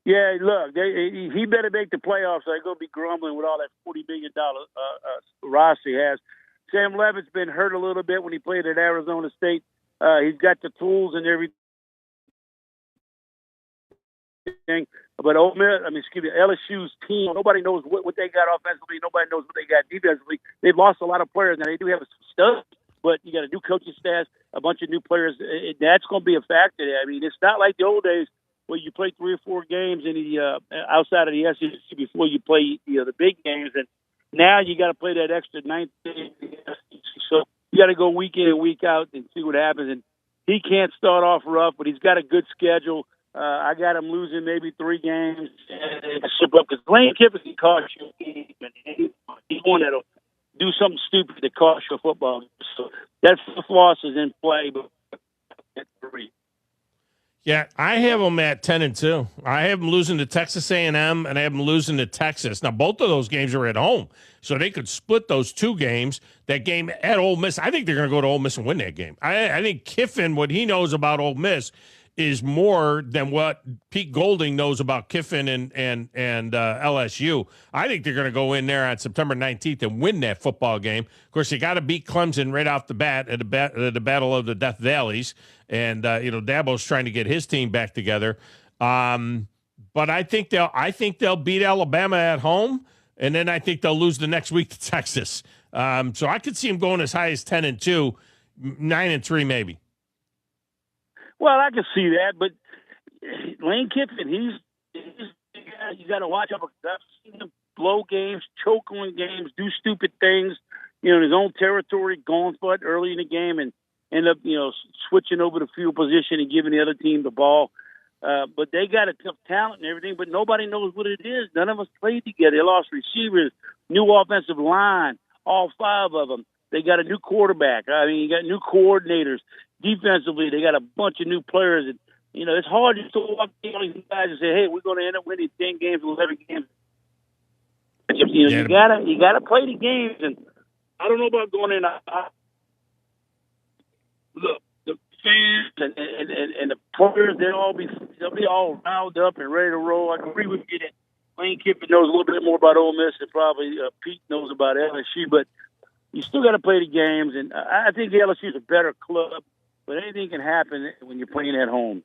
Yeah, look, he better make the playoffs. They're going to be grumbling with all that $40 billion roster he has. Sam Levitt's been hurt a little bit when he played at Arizona State. He's got the tools and everything. But LSU's team, nobody knows what they got offensively. Nobody knows what they got defensively. They've lost a lot of players. Now, they do have some stuff, but you got a new coaching staff, a bunch of new players. That's going to be a factor there. I mean, it's not like the old days where you play 3 or 4 games in the outside of the SEC before you play the big games. And now you got to play that extra 9th game. So you got to go week in and week out and see what happens. And he can't start off rough, but he's got a good schedule. I got him losing maybe 3 games. Because Lane Kiffin can cost you a game, and he's one that'll do something stupid to cost you a football game. So that 5th loss is in play, but at 3. Yeah, I have them at 10-2. I have them losing to Texas A&M, and I have them losing to Texas. Now, both of those games are at home, so they could split those 2 games. That game at Ole Miss, I think they're going to go to Ole Miss and win that game. I think Kiffin, what he knows about Ole Miss is more than what Pete Golding knows about Kiffin and LSU. I think they're going to go in there on September 19th and win that football game. Of course, you got to beat Clemson right off the bat at the Battle of the Death Valleys. And, Dabo's trying to get his team back together. But I think they'll beat Alabama at home, and then I think they'll lose the next week to Texas. So I could see them going as high as 10-2, 9-3 maybe. Well, I can see that, but Lane Kiffin, he's the guy you got to watch out. I've seen him blow games, choke on games, do stupid things, in his own territory, going for it early in the game, and end up, switching over the field position and giving the other team the ball. But they got a tough talent and everything, but nobody knows what it is. None of us played together. They lost receivers, new offensive line, all 5 of them. They got a new quarterback. You got new coordinators. Defensively, they got a bunch of new players. And, it's hard just to walk in all these guys and say, hey, we're going to end up winning 10 games, 11 games. You gotta play the games. And I don't know about going in. Look, the fans and the players, they'll be all riled up and ready to roll. I agree with you that Lane Kiffin knows a little bit more about Ole Miss than probably Pete knows about LSU, but you still got to play the games. And I think LSU is a better club, but anything can happen when you're playing at home.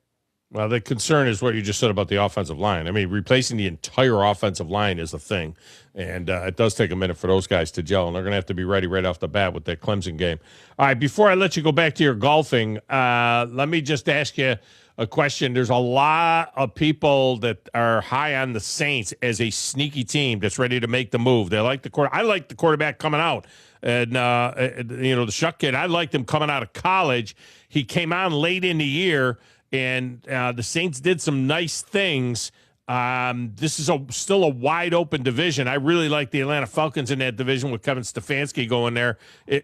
Well, the concern is what you just said about the offensive line. Replacing the entire offensive line is the thing, and it does take a minute for those guys to gel, and they're going to have to be ready right off the bat with that Clemson game. All right, before I let you go back to your golfing, let me just ask you a question. There's a lot of people that are high on the Saints as a sneaky team that's ready to make the move. They like the I like the quarterback coming out, and the Shuck kid. I liked him coming out of college. He came on late in the year. And the Saints did some nice things. This is still a wide-open division. I really like the Atlanta Falcons in that division with Kevin Stefanski going there,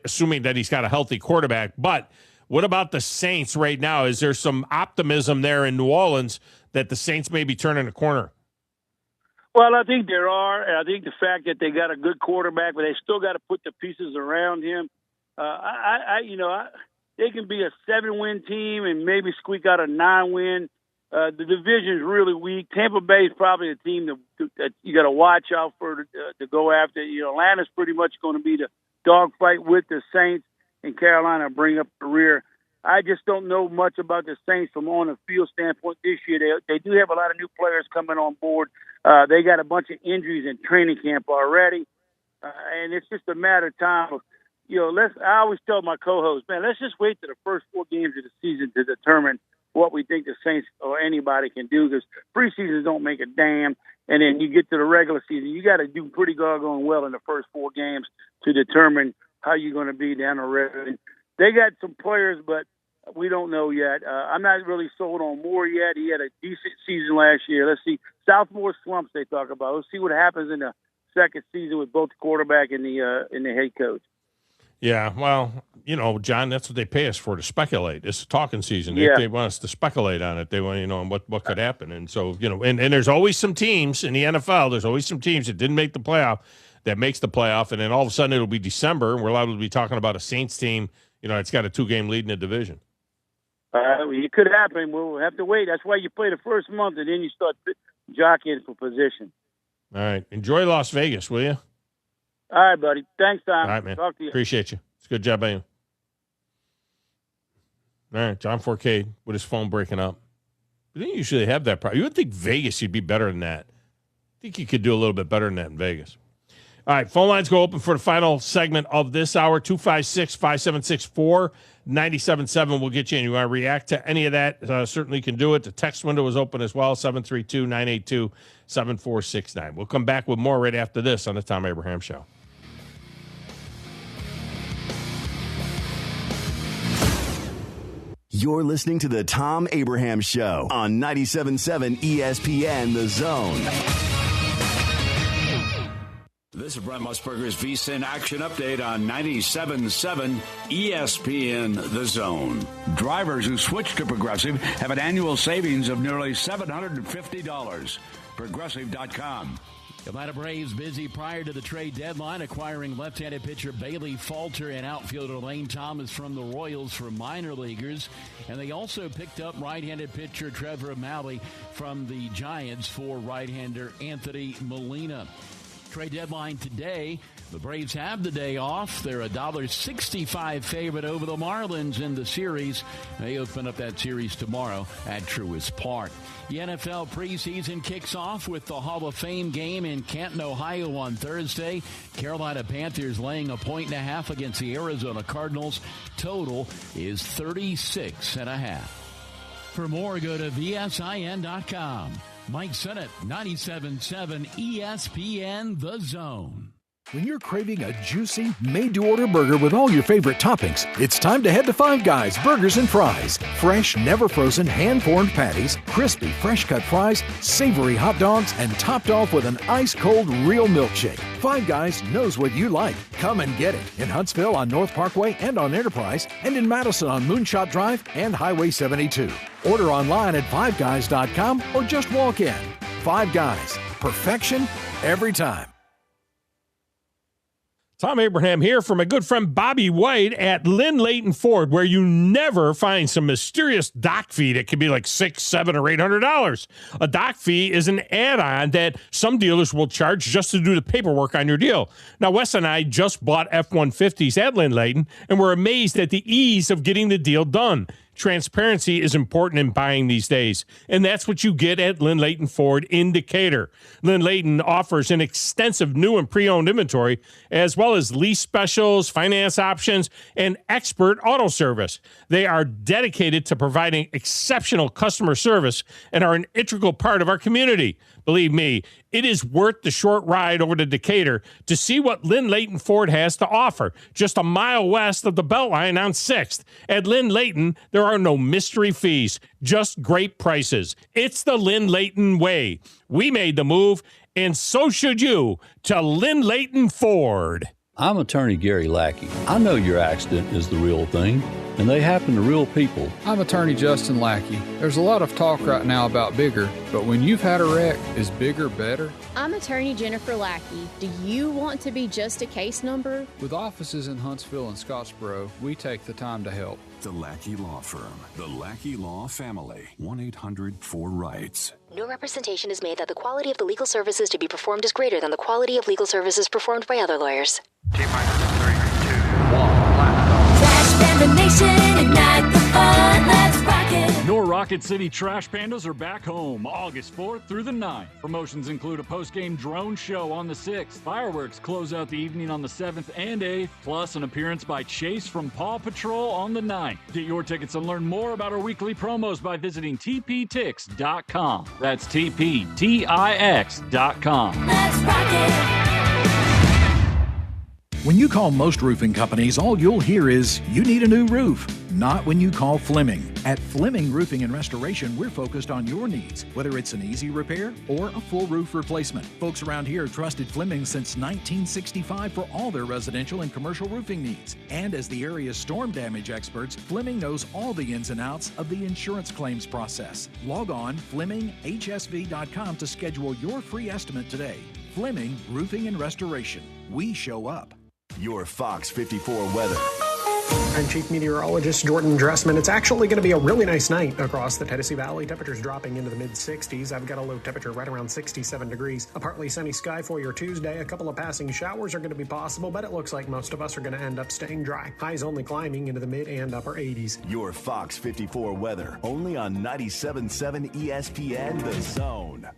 assuming that he's got a healthy quarterback. But what about the Saints right now? Is there some optimism there in New Orleans that the Saints may be turning a corner? Well, I think there are. And I think the fact that they got a good quarterback, but they still got to put the pieces around him. They can be a 7-win team and maybe squeak out a 9-win. The division is really weak. Tampa Bay is probably a team that you got to watch out for to go after. Atlanta's pretty much going to be the dogfight with the Saints, and Carolina bring up the rear. I just don't know much about the Saints from on a field standpoint this year. They do have a lot of new players coming on board. They got a bunch of injuries in training camp already, and it's just a matter of time of. I always tell my co-hosts, man, let's just wait to the first 4 games of the season to determine what we think the Saints or anybody can do, because preseasons don't make a damn. And then you get to the regular season, you got to do pretty doggone well in the first 4 games to determine how you're going to be down the road. They got some players, but we don't know yet. I'm not really sold on Moore yet. He had a decent season last year. Let's see. Sophomore slumps they talk about. Let's see what happens in the second season with both the quarterback and the head coach. Yeah, well, John, that's what they pay us for, to speculate. It's talking season. They want us to speculate on it. They want, what could happen. And so, and there's always some teams in the NFL, there's always some teams that didn't make the playoff that makes the playoff, and then all of a sudden it'll be December, and we're allowed to be talking about a Saints team, it's got a 2-game lead in the division. It could happen. We'll have to wait. That's why you play the first month, and then you start jockeying for position. All right. Enjoy Las Vegas, will you? All right, buddy. Thanks, Tom. All right, man. Talk to you. Appreciate you. It's a good job by you. All right, John Fourcade with his phone breaking up. They didn't usually have that problem. You would think Vegas, you'd be better than that. I think you could do a little bit better than that in Vegas. All right, phone lines go open for the final segment of this hour, 256-576-4977. We'll get you in. You want to react to any of that, certainly can do it. The text window is open as well, 732-982-7469. We'll come back with more right after this on the Thom Abraham Show. You're listening to the Thom Abraham Show on 97.7 ESPN The Zone. This is Brent Musburger's VSiN Action Update on 97.7 ESPN The Zone. Drivers who switch to Progressive have an annual savings of nearly $750. Progressive.com. Atlanta Braves busy prior to the trade deadline, acquiring left-handed pitcher Bailey Falter and outfielder Lane Thomas from the Royals for minor leaguers. And they also picked up right-handed pitcher Trevor Malley from the Giants for right-hander Anthony Molina. Trade deadline today. The Braves have the day off. They're a $1.65 favorite over the Marlins in the series. They open up that series tomorrow at Truist Park. The NFL preseason kicks off with the Hall of Fame game in Canton, Ohio on Thursday. Carolina Panthers laying 1.5 against the Arizona Cardinals. Total is 36.5. For more, go to VSIN.com. Mike Sennett, 97.7 ESPN The Zone. When you're craving a juicy, made-to-order burger with all your favorite toppings, it's time to head to Five Guys Burgers and Fries. Fresh, never-frozen, hand-formed patties, crispy, fresh-cut fries, savory hot dogs, and topped off with an ice-cold real milkshake. Five Guys knows what you like. Come and get it in Huntsville on North Parkway and on Enterprise, and in Madison on Moonshot Drive and Highway 72. Order online at fiveguys.com or just walk in. Five Guys. Perfection every time. Thom Abraham here for my good friend Bobby White at Lynn Leighton Ford, where you never find some mysterious dock fee that could be like $600, $700, or $800. A dock fee is an add-on that some dealers will charge just to do the paperwork on your deal. Now, Wes and I just bought F-150s at Lynn Leighton, and we're amazed at the ease of getting the deal done. Transparency is important in buying these days, and that's what you get at Lynn Leighton Ford in Decatur. Lynn Leighton offers an extensive new and pre-owned inventory, as well as lease specials, finance options, and expert auto service. They are dedicated to providing exceptional customer service and are an integral part of our community. Believe me, it is worth the short ride over to Decatur to see what Lynn Leighton Ford has to offer, just a mile west of the Beltline on 6th. At Lynn Leighton, there are no mystery fees, just great prices. It's the Lynn Leighton way. We made the move, and so should you, to Lynn Leighton Ford. I'm attorney Gary Lackey. I know your accident is the real thing, and they happen to real people. I'm attorney Justin Lackey. There's a lot of talk right now about bigger, but when you've had a wreck, is bigger better? I'm attorney Jennifer Lackey. Do you want to be just a case number? With offices in Huntsville and Scottsboro, we take the time to help. The Lackey Law Firm. The Lackey Law Family. 1-800-4-RIGHTS. No representation is made that the quality of the legal services to be performed is greater than the quality of legal services performed by other lawyers. Ignite the fun, let's rock it. Your Rocket City Trash Pandas are back home August 4th through the 9th. Promotions include a post-game drone show on the 6th. Fireworks close out the evening on the 7th and 8th, plus an appearance by Chase from Paw Patrol on the 9th. Get your tickets and learn more about our weekly promos by visiting tptix.com. That's tptix.com. Let's rock it. When you call most roofing companies, all you'll hear is, you need a new roof. Not when you call Fleming. At Fleming Roofing and Restoration, we're focused on your needs, whether it's an easy repair or a full roof replacement. Folks around here have trusted Fleming since 1965 for all their residential and commercial roofing needs. And as the area's storm damage experts, Fleming knows all the ins and outs of the insurance claims process. Log on FlemingHSV.com to schedule your free estimate today. Fleming Roofing and Restoration. We show up. Your Fox 54 weather. I'm Chief Meteorologist Jordan Dressman. It's actually going to be a really nice night across the Tennessee Valley. Temperatures dropping into the mid-60s. I've got a low temperature right around 67 degrees. A partly sunny sky for your Tuesday. A couple of passing showers are going to be possible, but it looks like most of us are going to end up staying dry. Highs only climbing into the mid and upper 80s. Your Fox 54 weather. Only on 97.7 ESPN The Zone.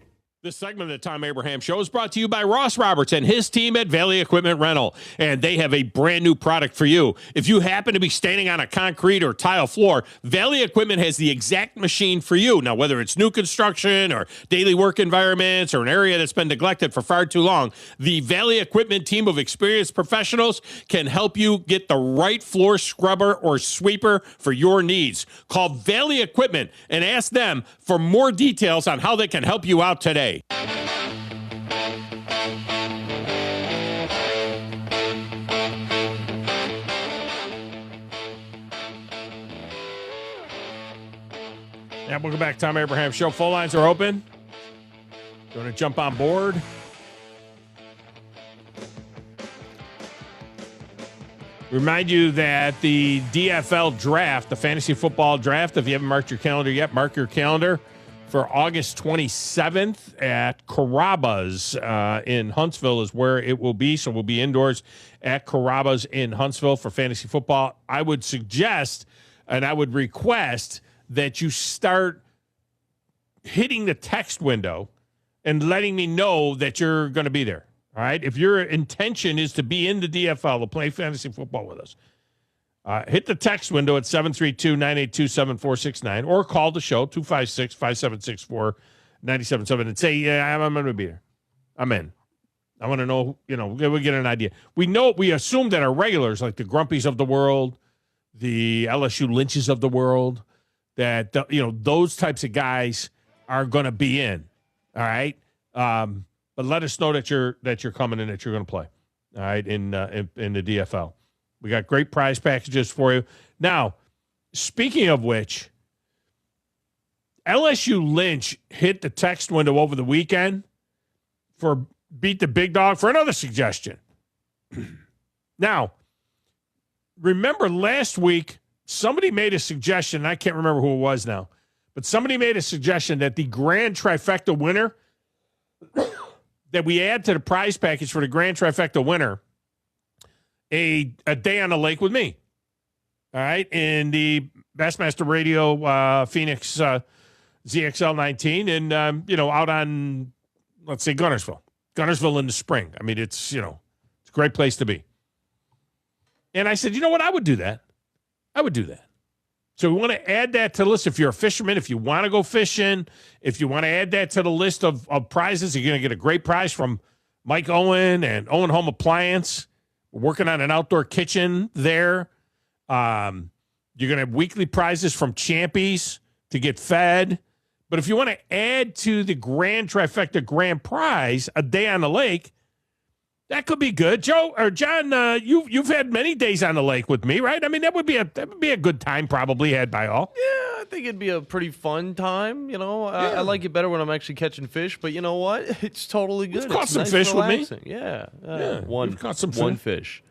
This segment of the Tom Abraham Show is brought to you by Ross Roberts and his team at Valley Equipment Rental, and they have a brand new product for you. If you happen to be standing on a concrete or tile floor, Valley Equipment has the exact machine for you. Now, whether it's new construction or daily work environments or an area that's been neglected for far too long, the Valley Equipment team of experienced professionals can help you get the right floor scrubber or sweeper for your needs. Call Valley Equipment and ask them for more details on how they can help you out today. Yeah, welcome back, Tom Abraham Show. Phone lines are open. You want to jump on board? Remind you that the DFL draft, the fantasy football draft, if you haven't marked your calendar yet, mark your calendar for August 27th at Carrabba's in Huntsville is where it will be. So we'll be indoors at Carrabba's in Huntsville for fantasy football. I would suggest and I would request that you start hitting the text window and letting me know that you're going to be there. All right? If your intention is to be in the DFL, to play fantasy football with us, hit the text window at 732-982-7469 or call the show, 256-576-4977 and say, yeah, I'm going to be there. I'm in. I want to know, we get an idea. We assume that our regulars, like the Grumpies of the world, the LSU Lynches of the world, that, those types of guys are going to be in. All right? But let us know that you're coming and that you're going to play. All right? In the DFL. We got great prize packages for you. Now, speaking of which, LSU Lynch hit the text window over the weekend for Beat the Big Dog for another suggestion. Now, remember last week, somebody made a suggestion, and I can't remember who it was now, but somebody made a suggestion that the Grand Trifecta winner, that we add to the prize package for the Grand Trifecta winner, a day on the lake with me, all right, in the Bassmaster Radio Phoenix ZXL 19 and, out on, let's say, Gunnersville in the spring. I mean, it's a great place to be. And I said, you know what? I would do that. So we want to add that to the list. If you're a fisherman, if you want to go fishing, if you want to add that to the list of prizes, you're going to get a great prize from Mike Owen and Owen Home Appliance. We're working on an outdoor kitchen there. You're going to have weekly prizes from Champies to get fed. But if you want to add to the Grand Trifecta Grand Prize, a day on the lake, that could be good. Joe or John, you've had many days on the lake with me, right? I mean, that would be a good time probably had by all. Yeah, I think it'd be a pretty fun time. I like it better when I'm actually catching fish. But you know what? It's totally good. You've caught some fish with me. Yeah, you've caught some one fish.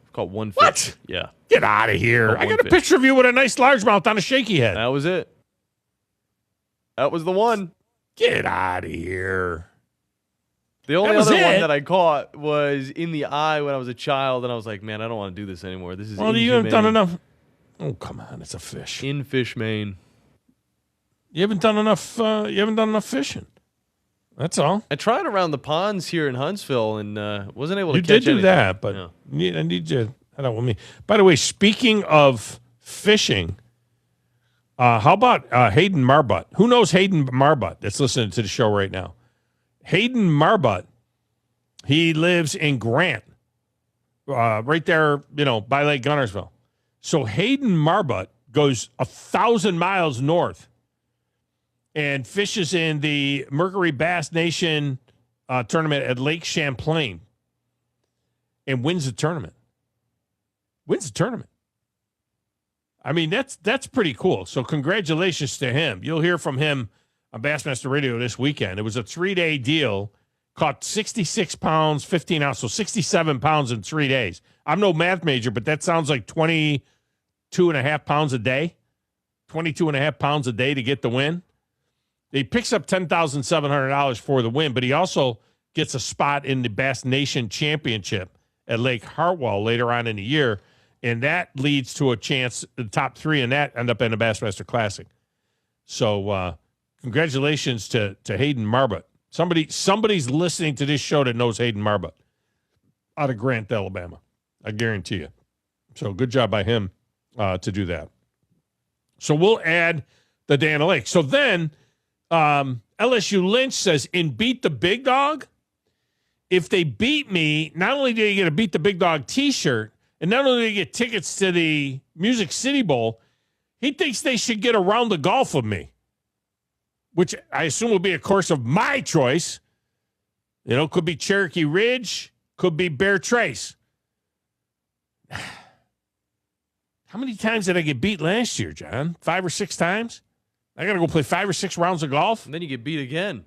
I've caught one fish. What? Yeah. Get out of here! I got a picture of you with a nice largemouth on a shaky head. That was it. That was the one. Get out of here. The only other one that I caught was in the eye when I was a child, and I was like, man, I don't want to do this anymore. This is you haven't done enough. Oh, come on. It's a fish. In Fish, Maine. You haven't done enough fishing. That's all. I tried around the ponds here in Huntsville and wasn't able to catch anything. You did do anything. that, but I need you to head out with me. By the way, speaking of fishing, how about Hayden Marbutt? Who knows Hayden Marbutt that's listening to the show right now? Hayden Marbutt, he lives in Grant, right there, by Lake Gunnersville. So Hayden Marbutt goes 1,000 miles north and fishes in the Mercury Bass Nation tournament at Lake Champlain and wins the tournament. I mean, that's pretty cool. So congratulations to him. You'll hear from him on Bassmaster Radio this weekend. It was a 3-day deal. Caught 66 pounds, 15 ounces, so 67 pounds in 3 days. I'm no math major, but that sounds like 22.5 pounds a day. 22.5 pounds a day to get the win. He picks up $10,700 for the win, but he also gets a spot in the Bass Nation Championship at Lake Hartwell later on in the year, and that leads to a chance, the top three in that end up in the Bassmaster Classic. So, congratulations to Hayden Marbutt. Somebody's listening to this show that knows Hayden Marbut out of Grant, Alabama. I guarantee you. So good job by him to do that. So we'll add the day analytics. So then LSU Lynch says, in Beat the Big Dog, if they beat me, not only do you get a Beat the Big Dog t-shirt, and not only do you get tickets to the Music City Bowl, he thinks they should get a round of golf with me, which I assume will be a course of my choice. You know, could be Cherokee Ridge, could be Bear Trace. How many times did I get beat last year, John? 5 or 6 times? I got to go play 5 or 6 rounds of golf? And then you get beat again.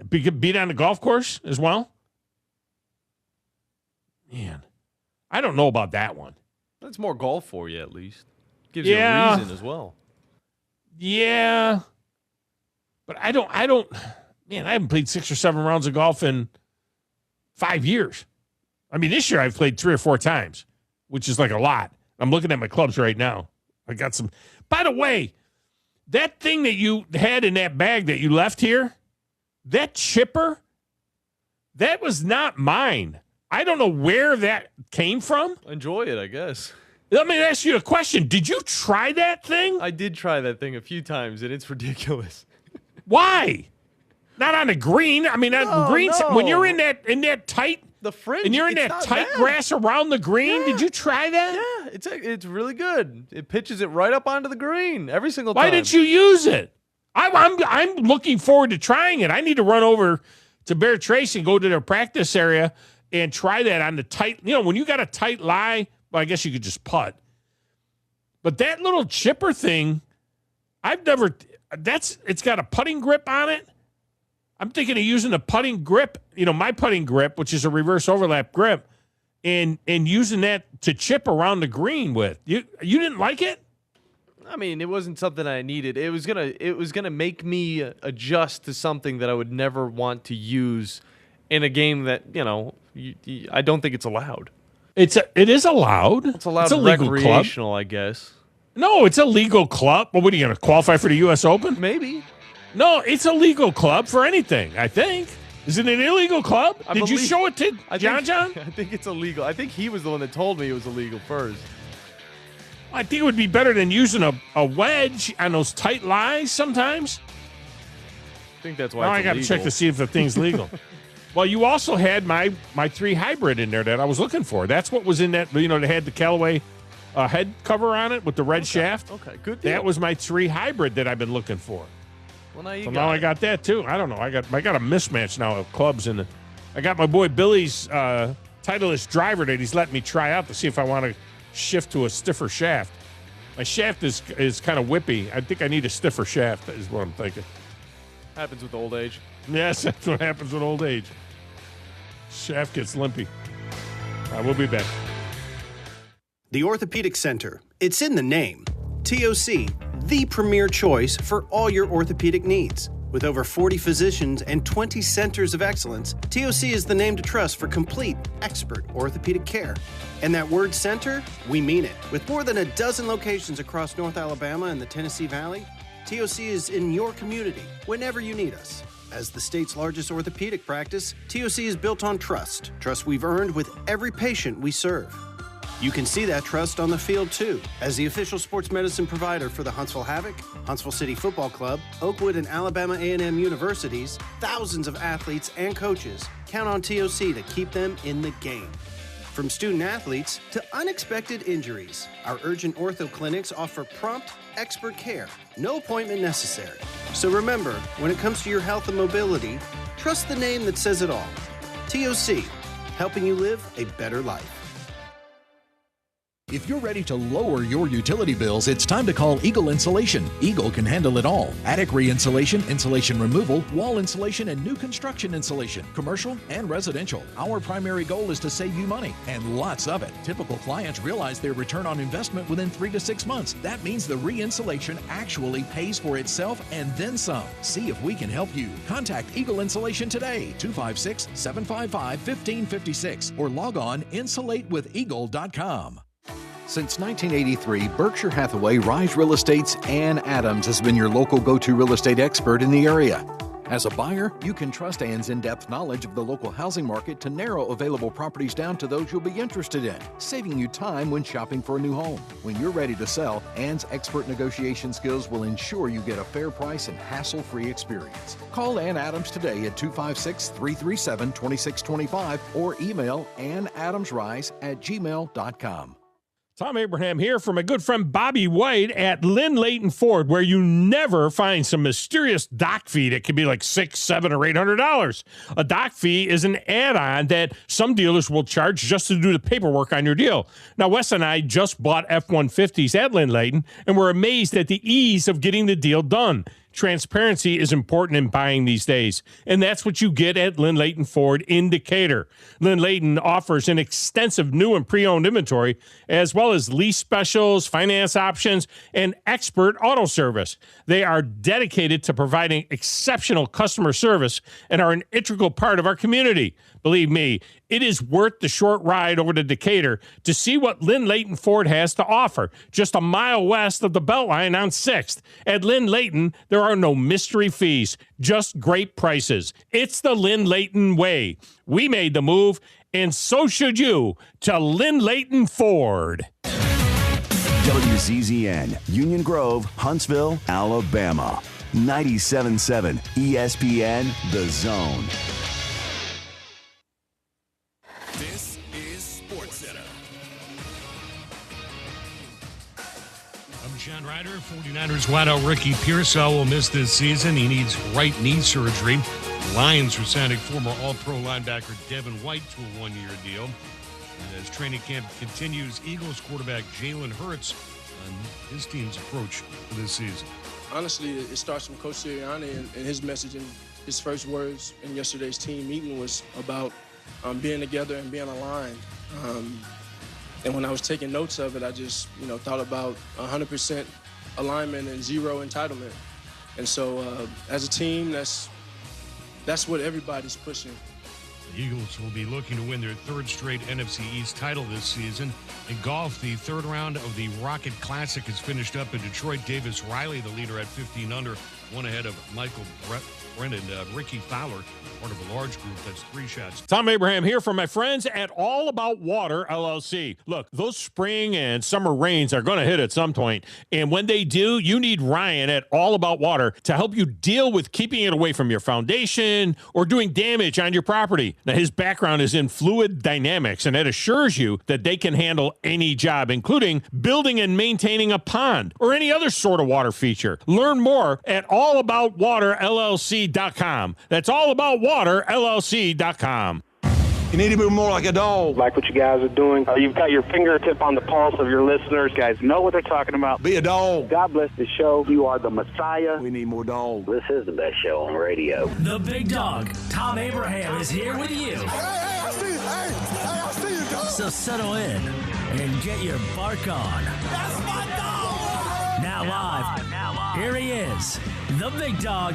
Beat on the golf course as well? Man, I don't know about that one. That's more golf for you, at least. Gives you a reason as well. Yeah. But I don't, man, I haven't played 6 or 7 rounds of golf in 5 years. I mean, this year I've played 3 or 4 times, which is like a lot. I'm looking at my clubs right now. I got some. By the way, that thing that you had in that bag that you left here, that chipper, that was not mine. I don't know where that came from. Enjoy it, I guess. Let me ask you a question. Did you try that thing? I did try that thing a few times, and it's ridiculous. Why? Not on a green. I mean, green. No. When you're in that tight, the fringe, and you're in that tight grass around the green. Yeah. Did you try that? Yeah, it's really good. It pitches it right up onto the green every single time. Why didn't you use it? I'm looking forward to trying it. I need to run over to Bear Trace and go to their practice area and try that on the tight. You know, when you got a tight lie, well, I guess you could just putt. But that little chipper thing, it's got a putting grip on it. I'm thinking of using a putting grip, my putting grip, which is a reverse overlap grip, and using that to chip around the green with. You didn't like it? I mean, it wasn't something I needed. It was gonna make me adjust to something that I would never want to use in a game that I don't think it's allowed. It is allowed. It's allowed. It's a legal recreational, club. I guess. No, it's a legal club. Well, what are you going to qualify for the U.S. Open? Maybe. No, it's a legal club for anything, I think. Is it an illegal club? Did you show it to John? I think it's illegal. I think he was the one that told me it was illegal first. I think it would be better than using a wedge on those tight lies sometimes. I think that's why I got to check to see if the thing's legal. Well, you also had my 3 hybrid in there that I was looking for. That's what was in that, they had the Callaway head cover on it with the red shaft. Okay, good deal. That was my 3 hybrid that I've been looking for. Well, now I got that too. I don't know. I got a mismatch now of clubs in the. I got my boy Billy's Titleist driver that he's letting me try out to see if I want to shift to a stiffer shaft. My shaft is kind of whippy. I think I need a stiffer shaft. Is what I'm thinking. Happens with old age. Yes, that's what happens with old age. Shaft gets limpy. We'll be back. The Orthopedic Center. It's in the name. TOC, the premier choice for all your orthopedic needs. With over 40 physicians and 20 centers of excellence, TOC is the name to trust for complete, expert orthopedic care. And that word center, we mean it. With more than a dozen locations across North Alabama and the Tennessee Valley, TOC is in your community whenever you need us. As the state's largest orthopedic practice, TOC is built on trust. Trust we've earned with every patient we serve. You can see that trust on the field, too. As the official sports medicine provider for the Huntsville Havoc, Huntsville City Football Club, Oakwood and Alabama A&M universities, thousands of athletes and coaches count on TOC to keep them in the game. From student athletes to unexpected injuries, our urgent ortho clinics offer prompt, expert care. No appointment necessary. So remember, when it comes to your health and mobility, trust the name that says it all. TOC, helping you live a better life. If you're ready to lower your utility bills, it's time to call Eagle Insulation. Eagle can handle it all. Attic re-insulation, insulation removal, wall insulation, and new construction insulation, commercial and residential. Our primary goal is to save you money, and lots of it. Typical clients realize their return on investment within 3 to 6 months. That means the re-insulation actually pays for itself and then some. See if we can help you. Contact Eagle Insulation today, 256-755-1556, or log on insulatewitheagle.com. Since 1983, Berkshire Hathaway Rise Real Estate's Ann Adams has been your local go-to real estate expert in the area. As a buyer, you can trust Ann's in-depth knowledge of the local housing market to narrow available properties down to those you'll be interested in, saving you time when shopping for a new home. When you're ready to sell, Ann's expert negotiation skills will ensure you get a fair price and hassle-free experience. Call Ann Adams today at 256-337-2625 or email annadamsrise@gmail.com. Thom Abraham here for my good friend Bobby White at Lynn Leighton Ford, where you never find some mysterious dock fee that could be like $600, $700, or $800. A dock fee is an add-on that some dealers will charge just to do the paperwork on your deal. Now, Wes and I just bought F-150s at Lynn Leighton, and we're amazed at the ease of getting the deal done. Transparency is important in buying these days, and that's what you get at Lynn Leighton Ford in Decatur. Lynn Leighton offers an extensive new and pre-owned inventory, as well as lease specials, finance options, and expert auto service. They are dedicated to providing exceptional customer service and are an integral part of our community. Believe me, it is worth the short ride over to Decatur to see what Lynn Leighton Ford has to offer, just a mile west of the Beltline on 6th. At Lynn Leighton, there are no mystery fees, just great prices. It's the Lynn Leighton way. We made the move, and so should you, to Lynn Leighton Ford. WZZN, Union Grove, Huntsville, Alabama. 97.7 ESPN, The Zone. This is SportsCenter. I'm John Ryder. 49ers wideout Ricky Pearsall will miss this season. He needs right knee surgery. Lions are signing former All-Pro linebacker Devin White to a one-year deal. And as training camp continues, Eagles quarterback Jalen Hurts on his team's approach for this season. Honestly, it starts from Coach Sirianni and his message and his first words in yesterday's team meeting was about being together and being aligned. And when I was taking notes of it, I just, thought about 100% alignment and zero entitlement. And so as a team, that's what everybody's pushing. The Eagles will be looking to win their third straight NFC East title this season. In golf, the third round of the Rocket Classic is finished up in Detroit. Davis Riley, the leader at 15 under, one ahead of Michael Brennan. Ricky Fowler, part of a large group, that's 3 shots. Thom Abraham here for my friends at All About Water LLC. Look, those spring and summer rains are going to hit at some point, and when they do, you need Ryan at All About Water to help you deal with keeping it away from your foundation or doing damage on your property. Now, his background is in fluid dynamics, and that assures you that they can handle any job, including building and maintaining a pond or any other sort of water feature. Learn more at allaboutwaterllc.com. That's allaboutwaterllc.com. You need to be more like a dog. Like what you guys are doing. You've got your fingertip on the pulse of your listeners. You guys know what they're talking about. Be a dog. God bless the show. You are the Messiah. We need more dogs. This is the best show on radio. The big dog, Thom Abraham, is here with you. Hey, I see you, dog. So settle in and get your bark on. That's my dog. Now live, here he is, the big dog,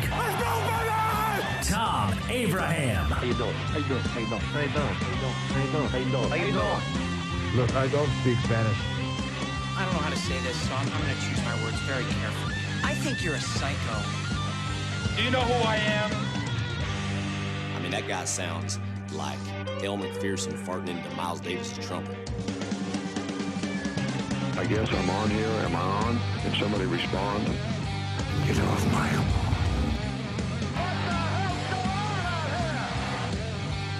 Thom Abraham. How you doing? How you doing? How you doing? How you doing? How you doing? How you doing? How you doing? Look, I don't speak Spanish. I don't know how to say this, so I'm going to choose my words very carefully. I think you're a psycho. Do you know who I am? I mean, that guy sounds like El McPherson farting into Miles Davis' trumpet. I guess I'm on here. Am I on? Can somebody respond? Get off my lawn.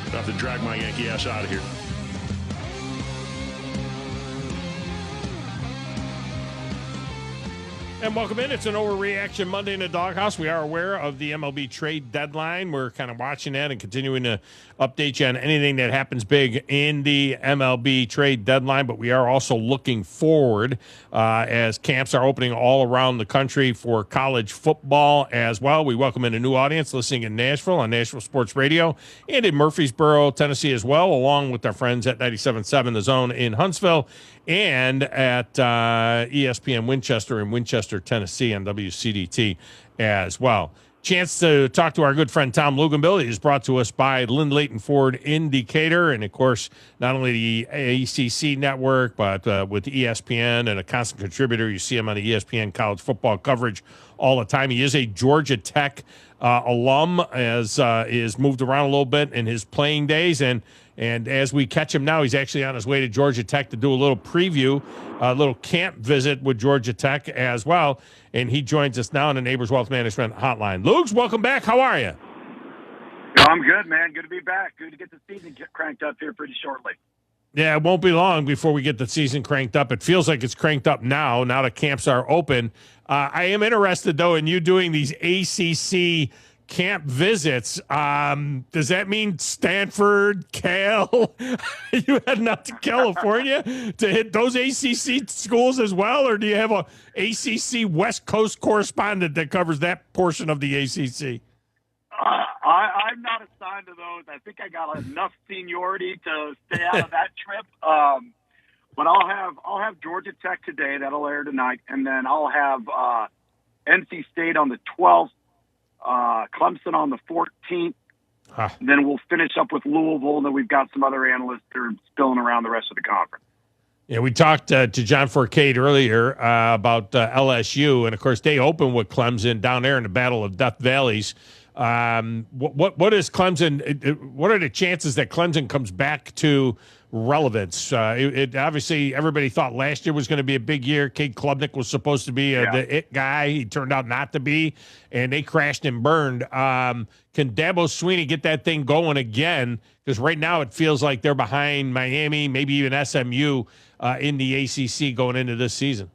I have to drag my Yankee ass out of here. And welcome in. It's an Overreaction Monday in the Doghouse. We are aware of the MLB trade deadline. We're kind of watching that and continuing to update you on anything that happens big in the MLB trade deadline. But we are also looking forward as camps are opening all around the country for college football as well. We welcome in a new audience listening in Nashville on Nashville Sports Radio and in Murfreesboro, Tennessee as well, along with our friends at 97.7 The Zone in Huntsville and at ESPN Winchester in Winchester, Tennessee on WCDT as well. chance to talk to our good friend Thom Luginbill. He's brought to us by Lynn Leighton Ford in Decatur, and of course, not only the ACC network, but with ESPN and a constant contributor. You see him on the ESPN college football coverage all the time. He is a Georgia Tech alum, as is moved around a little bit in his playing days, and as we catch him now, he's actually on his way to Georgia Tech to do a little preview, a little camp visit with Georgia Tech as well. And he joins us now on the Neighbors Wealth Management Hotline. Lugs, welcome back. How are you? I'm good, man. Good to be back. Good to get the season cranked up here pretty shortly. Yeah, it won't be long before we get the season cranked up. It feels like it's cranked up now that camps are open. I am interested, though, in you doing these ACC camp visits. Does that mean Stanford, Cal? You heading out to California to hit those ACC schools as well, or do you have a ACC West Coast correspondent that covers that portion of the ACC? I'm not assigned to those. I think I got enough seniority to stay out of that trip. But I'll have Georgia Tech today. That'll air tonight, and then I'll have NC State on the 12th. Clemson on the 14th. Then we'll finish up with Louisville, and then we've got some other analysts that are spilling around the rest of the conference. Yeah, we talked to John Fourcade earlier about LSU, and of course they open with Clemson down there in the Battle of Death Valleys. What is Clemson? What are the chances that Clemson comes back to relevance? It obviously everybody thought last year was going to be a big year. Cade Klubnik was supposed to be the it guy. He turned out not to be, and they crashed and burned. Can Dabo Swinney get that thing going again? Because right now it feels like they're behind Miami, maybe even SMU in the ACC going into this season.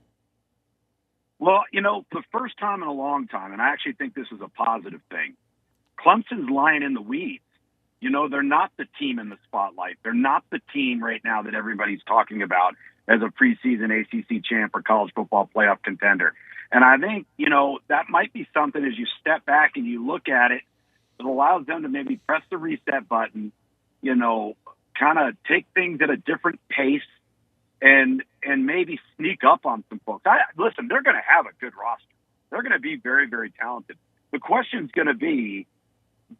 Well, the first time in a long time, and I actually think this is a positive thing, Clemson's lying in the weeds. They're not the team in the spotlight. They're not the team right now that everybody's talking about as a preseason ACC champ or college football playoff contender. And I think, that might be something as you step back and you look at it, it allows them to maybe press the reset button, kind of take things at a different pace and maybe sneak up on some folks. Listen, they're going to have a good roster. They're going to be very, very talented. The question's going to be,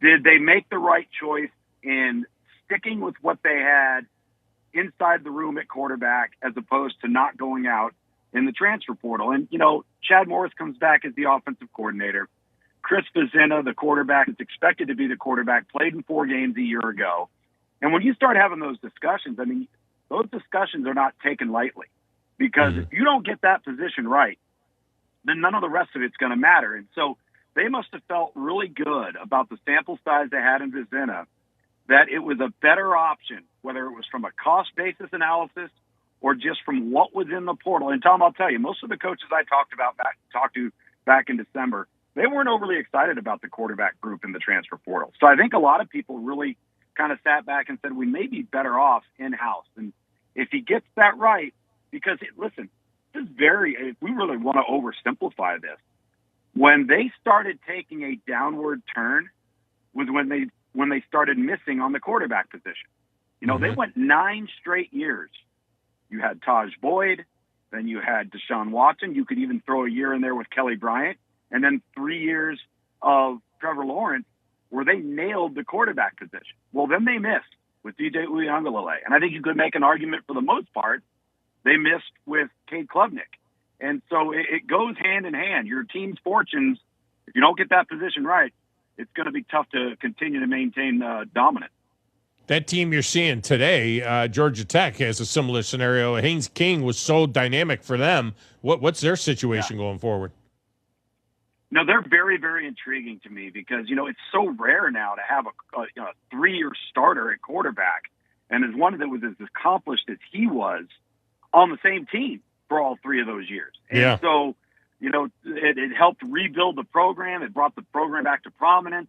did they make the right choice in sticking with what they had inside the room at quarterback as opposed to not going out in the transfer portal? And, Chad Morris comes back as the offensive coordinator. Chris Vizina, the quarterback, is expected to be the quarterback, played in 4 games a year ago. And when you start having those discussions, those discussions are not taken lightly, because if you don't get that position right, then none of the rest of it's going to matter. And so they must have felt really good about the sample size they had in Vizina, that it was a better option, whether it was from a cost basis analysis or just from what was in the portal. And Tom, I'll tell you, most of the coaches I talked to back in December, they weren't overly excited about the quarterback group in the transfer portal. So I think a lot of people really kind of sat back and said, we may be better off in-house. And if he gets that right, because listen, this is if we really want to oversimplify this, when they started taking a downward turn was when they started missing on the quarterback position. They went 9 straight years. You had Taj Boyd, then you had Deshaun Watson. You could even throw a year in there with Kelly Bryant, and then 3 years of Trevor Lawrence where they nailed the quarterback position. Well, then they missed with DJ Uiagalelei. And I think you could make an argument for the most part they missed with Cade Klubnik. And so it goes hand in hand. Your team's fortunes, if you don't get that position right, it's going to be tough to continue to maintain dominance. That team you're seeing today, Georgia Tech, has a similar scenario. Haynes King was so dynamic for them. What's their situation going forward? No, they're very, very intriguing to me because, it's so rare now to have a 3-year starter at quarterback, and as one that was as accomplished as he was on the same team for all 3 of those years. And so, it helped rebuild the program. It brought the program back to prominence.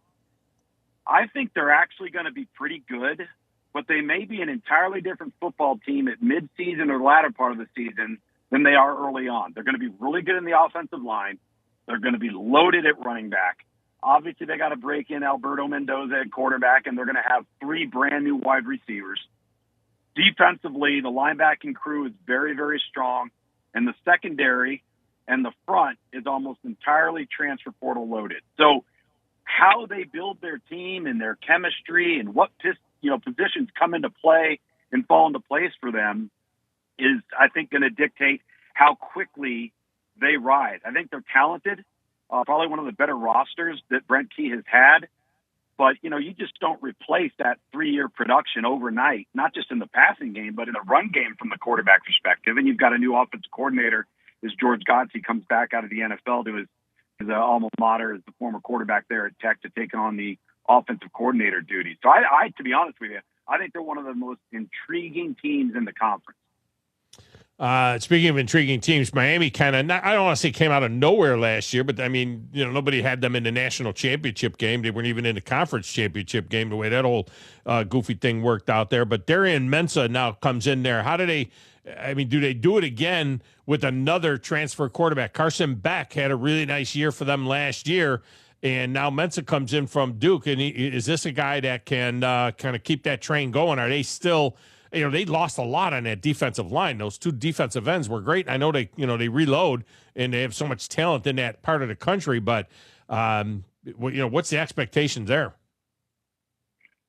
I think they're actually going to be pretty good, but they may be an entirely different football team at midseason or latter part of the season than they are early on. They're going to be really good in the offensive line. They're going to be loaded at running back. Obviously, they got to break in Alberto Mendoza at quarterback, and they're going to have 3 brand new wide receivers. Defensively, the linebacking crew is very, very strong, and the secondary and the front is almost entirely transfer portal loaded. So how they build their team and their chemistry and what positions come into play and fall into place for them is, I think, going to dictate how quickly they rise. I think they're talented, probably one of the better rosters that Brent Key has had. But, you just don't replace that 3-year production overnight, not just in the passing game, but in the run game from the quarterback perspective. And you've got a new offensive coordinator as George Godsey comes back out of the NFL to his alma mater as the former quarterback there at Tech to take on the offensive coordinator duties. So I, to be honest with you, I think they're one of the most intriguing teams in the conference. Speaking of intriguing teams, Miami kind of, I don't want to say came out of nowhere last year, but I mean, nobody had them in the national championship game. They weren't even in the conference championship game, the way that whole goofy thing worked out there. But Darian Mensah now comes in there. How do they do it again with another transfer quarterback? Carson Beck had a really nice year for them last year, and now Mensah comes in from Duke. And is this a guy that can kind of keep that train going? Are they still... they lost a lot on that defensive line. Those two defensive ends were great. I know they reload and they have so much talent in that part of the country, but what's the expectations there?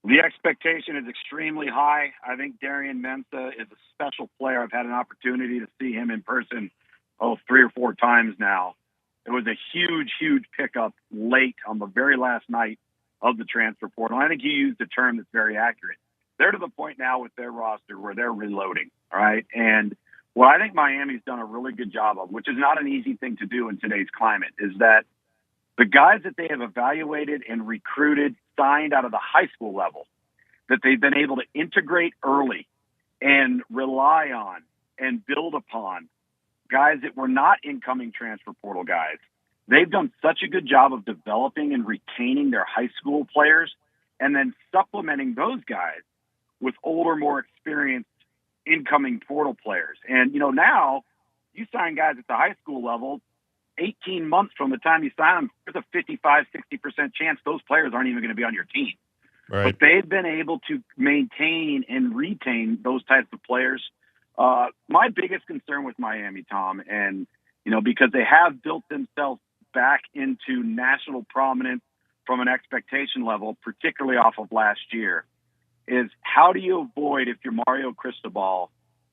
The expectation is extremely high. I think Darian Mensah is a special player. I've had an opportunity to see him in person, 3 or 4 times now. It was a huge, huge pickup late on the very last night of the transfer portal. I think you used a term that's very accurate. They're to the point now with their roster where they're reloading, all right? And what I think Miami's done a really good job of, which is not an easy thing to do in today's climate, is that the guys that they have evaluated and recruited, signed out of the high school level, that they've been able to integrate early and rely on and build upon, guys that were not incoming transfer portal guys. They've done such a good job of developing and retaining their high school players and then supplementing those guys with older, more experienced incoming portal players. And, now you sign guys at the high school level, 18 months from the time you sign them, there's a 55, 60% chance those players aren't even going to be on your team. Right. But they've been able to maintain and retain those types of players. My biggest concern with Miami, Tom, and, because they have built themselves back into national prominence from an expectation level, particularly off of last year, is how do you avoid, if you're Mario Cristobal,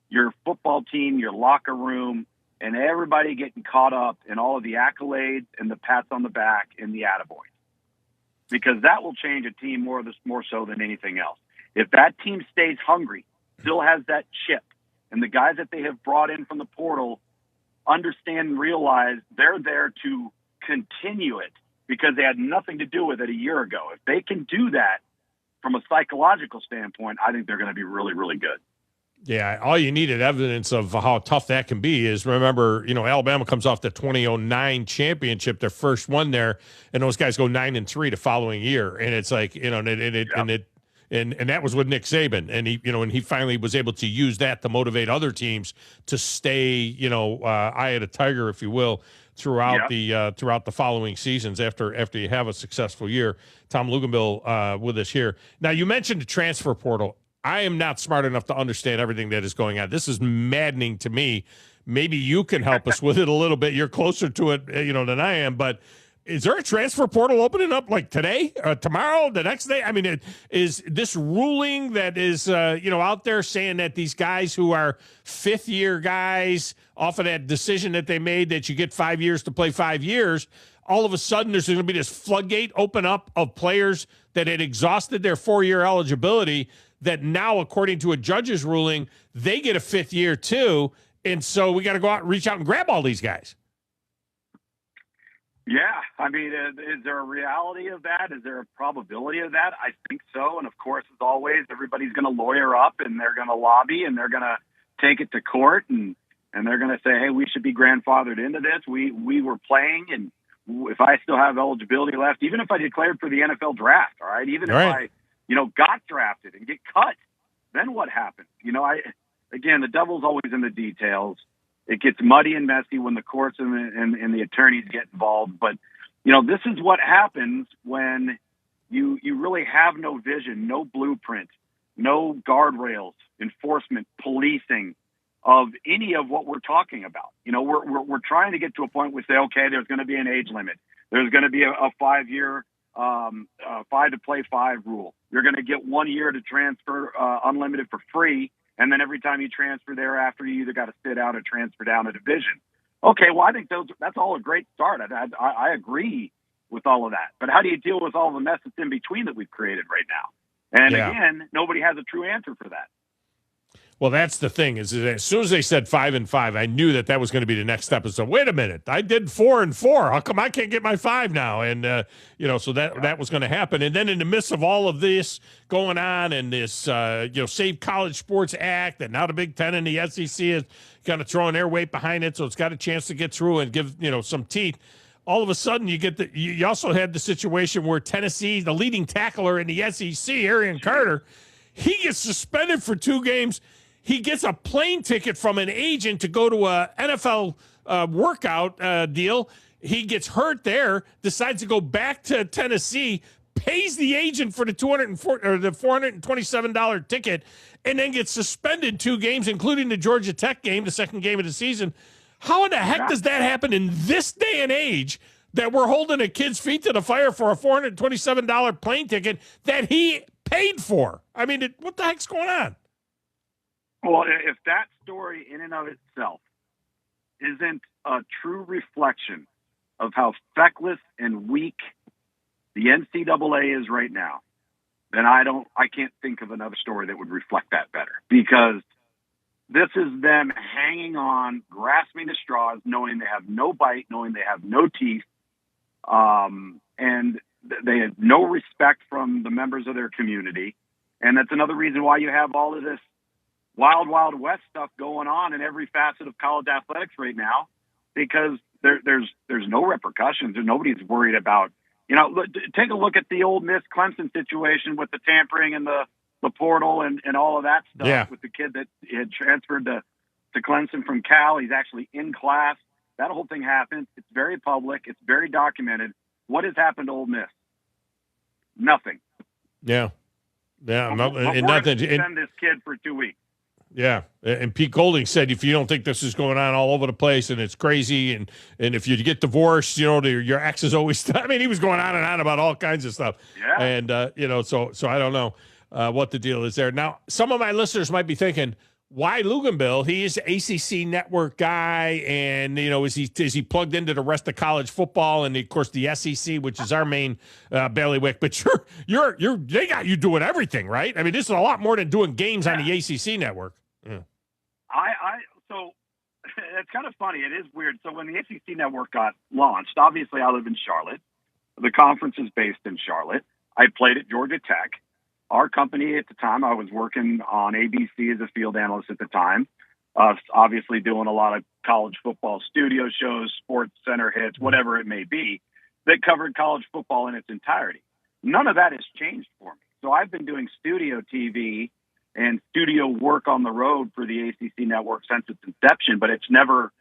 your football team, your locker room, and everybody getting caught up in all of the accolades and the pats on the back and the attaboys? Because that will change a team more so than anything else. If that team stays hungry, still has that chip, and the guys that they have brought in from the portal understand and realize they're there to continue it because they had nothing to do with it a year ago. If they can do that, from a psychological standpoint, I think they're going to be really, really good. Yeah, all you needed evidence of how tough that can be is, remember, Alabama comes off the 2009 championship, their first one there, and those guys go 9-3 the following year, and it's like, and that was with Nick Saban, and he finally was able to use that to motivate other teams to stay, eye of the tiger, if you will, throughout the following seasons after you have a successful year. Thom Luginbill with us here. Now, you mentioned the transfer portal. I am not smart enough to understand everything that is going on. This is maddening to me. Maybe you can help us with it a little bit. You're closer to it, than I am. But is there a transfer portal opening up like today, tomorrow, the next day? I mean, is this ruling that is, out there saying that these guys who are fifth-year guys off of that decision that they made that you get 5 years to play 5 years, all of a sudden there's going to be this floodgate open up of players that had exhausted their 4-year eligibility that now, according to a judge's ruling, they get a 5th year too. And so we got to go out and reach out and grab all these guys. Yeah. I mean, is there a reality of that? Is there a probability of that? I think so. And of course, as always, everybody's going to lawyer up and they're going to lobby and they're going to take it to court and they're going to say, hey, we should be grandfathered into this. We were playing, and if I still have eligibility left, even if I declared for the NFL draft, all right, even if I, got drafted and get cut, then what happens? Again, the devil's always in the details. It gets muddy and messy when the courts and the attorneys get involved. But, this is what happens when you really have no vision, no blueprint, no guardrails, enforcement, policing of any of what we're talking about. We're trying to get to a point where we say, okay, there's going to be an age limit. There's going to be a 5-year 5 to play 5 rule. You're going to get 1 year to transfer unlimited for free, and then every time you transfer thereafter, you either got to sit out or transfer down a division. Okay, well, I think that's all a great start. I agree with all of that. But how do you deal with all the mess that's in between that we've created right now? And again, nobody has a true answer for that. Well, that's the thing is that as soon as they said 5 and 5, I knew that was going to be the next episode. Wait a minute, I did 4 and 4. How come I can't get my 5 now? And so that was going to happen. And then in the midst of all of this going on and this Save College Sports Act, and now the Big Ten and the SEC is kind of throwing their weight behind it, so it's got a chance to get through and give some teeth. All of a sudden, you also had the situation where Tennessee, the leading tackler in the SEC, Arian Carter, he gets suspended for 2 games. He gets a plane ticket from an agent to go to a NFL workout deal. He gets hurt there, decides to go back to Tennessee, pays the agent for the $427 ticket, and then gets suspended 2 games, including the Georgia Tech game, the second game of the season. How in the heck does that happen in this day and age that we're holding a kid's feet to the fire for a $427 plane ticket that he paid for? I mean, what the heck's going on? Well, if that story in and of itself isn't a true reflection of how feckless and weak the NCAA is right now, then I can't think of another story that would reflect that better. Because this is them hanging on, grasping the straws, knowing they have no bite, knowing they have no teeth, and they have no respect from the members of their community. And that's another reason why you have all of this wild, wild west stuff going on in every facet of college athletics right now, because there's no repercussions and nobody's worried about, take a look at the Ole Miss Clemson situation with the tampering and the portal and all of that stuff with the kid that had transferred to Clemson from Cal. He's actually in class. That whole thing happened. It's very public. It's very documented. What has happened to Ole Miss? Nothing. Yeah. We're nothing. Send this kid for 2 weeks. Yeah, and Pete Golding said if you don't think this is going on all over the place and it's crazy, and if you get divorced, your ex is always. I mean, he was going on and on about all kinds of stuff. Yeah, and so I don't know what the deal is there. Now, some of my listeners might be thinking, why Luginbill? He is ACC network guy, and is he plugged into the rest of college football and of course the SEC, which is our main bailiwick. But they got you doing everything, right? I mean, this is a lot more than doing games on the ACC network. Yeah. So it's kind of funny. It is weird. So when the ACC network got launched, obviously I live in Charlotte. The conference is based in Charlotte. I played at Georgia Tech. Our company at the time, I was working on ABC as a field analyst at the time, obviously doing a lot of college football studio shows, Sports Center hits, whatever it may be, that covered college football in its entirety. None of that has changed for me. So I've been doing studio TV and studio work on the road for the ACC network since its inception, but it's never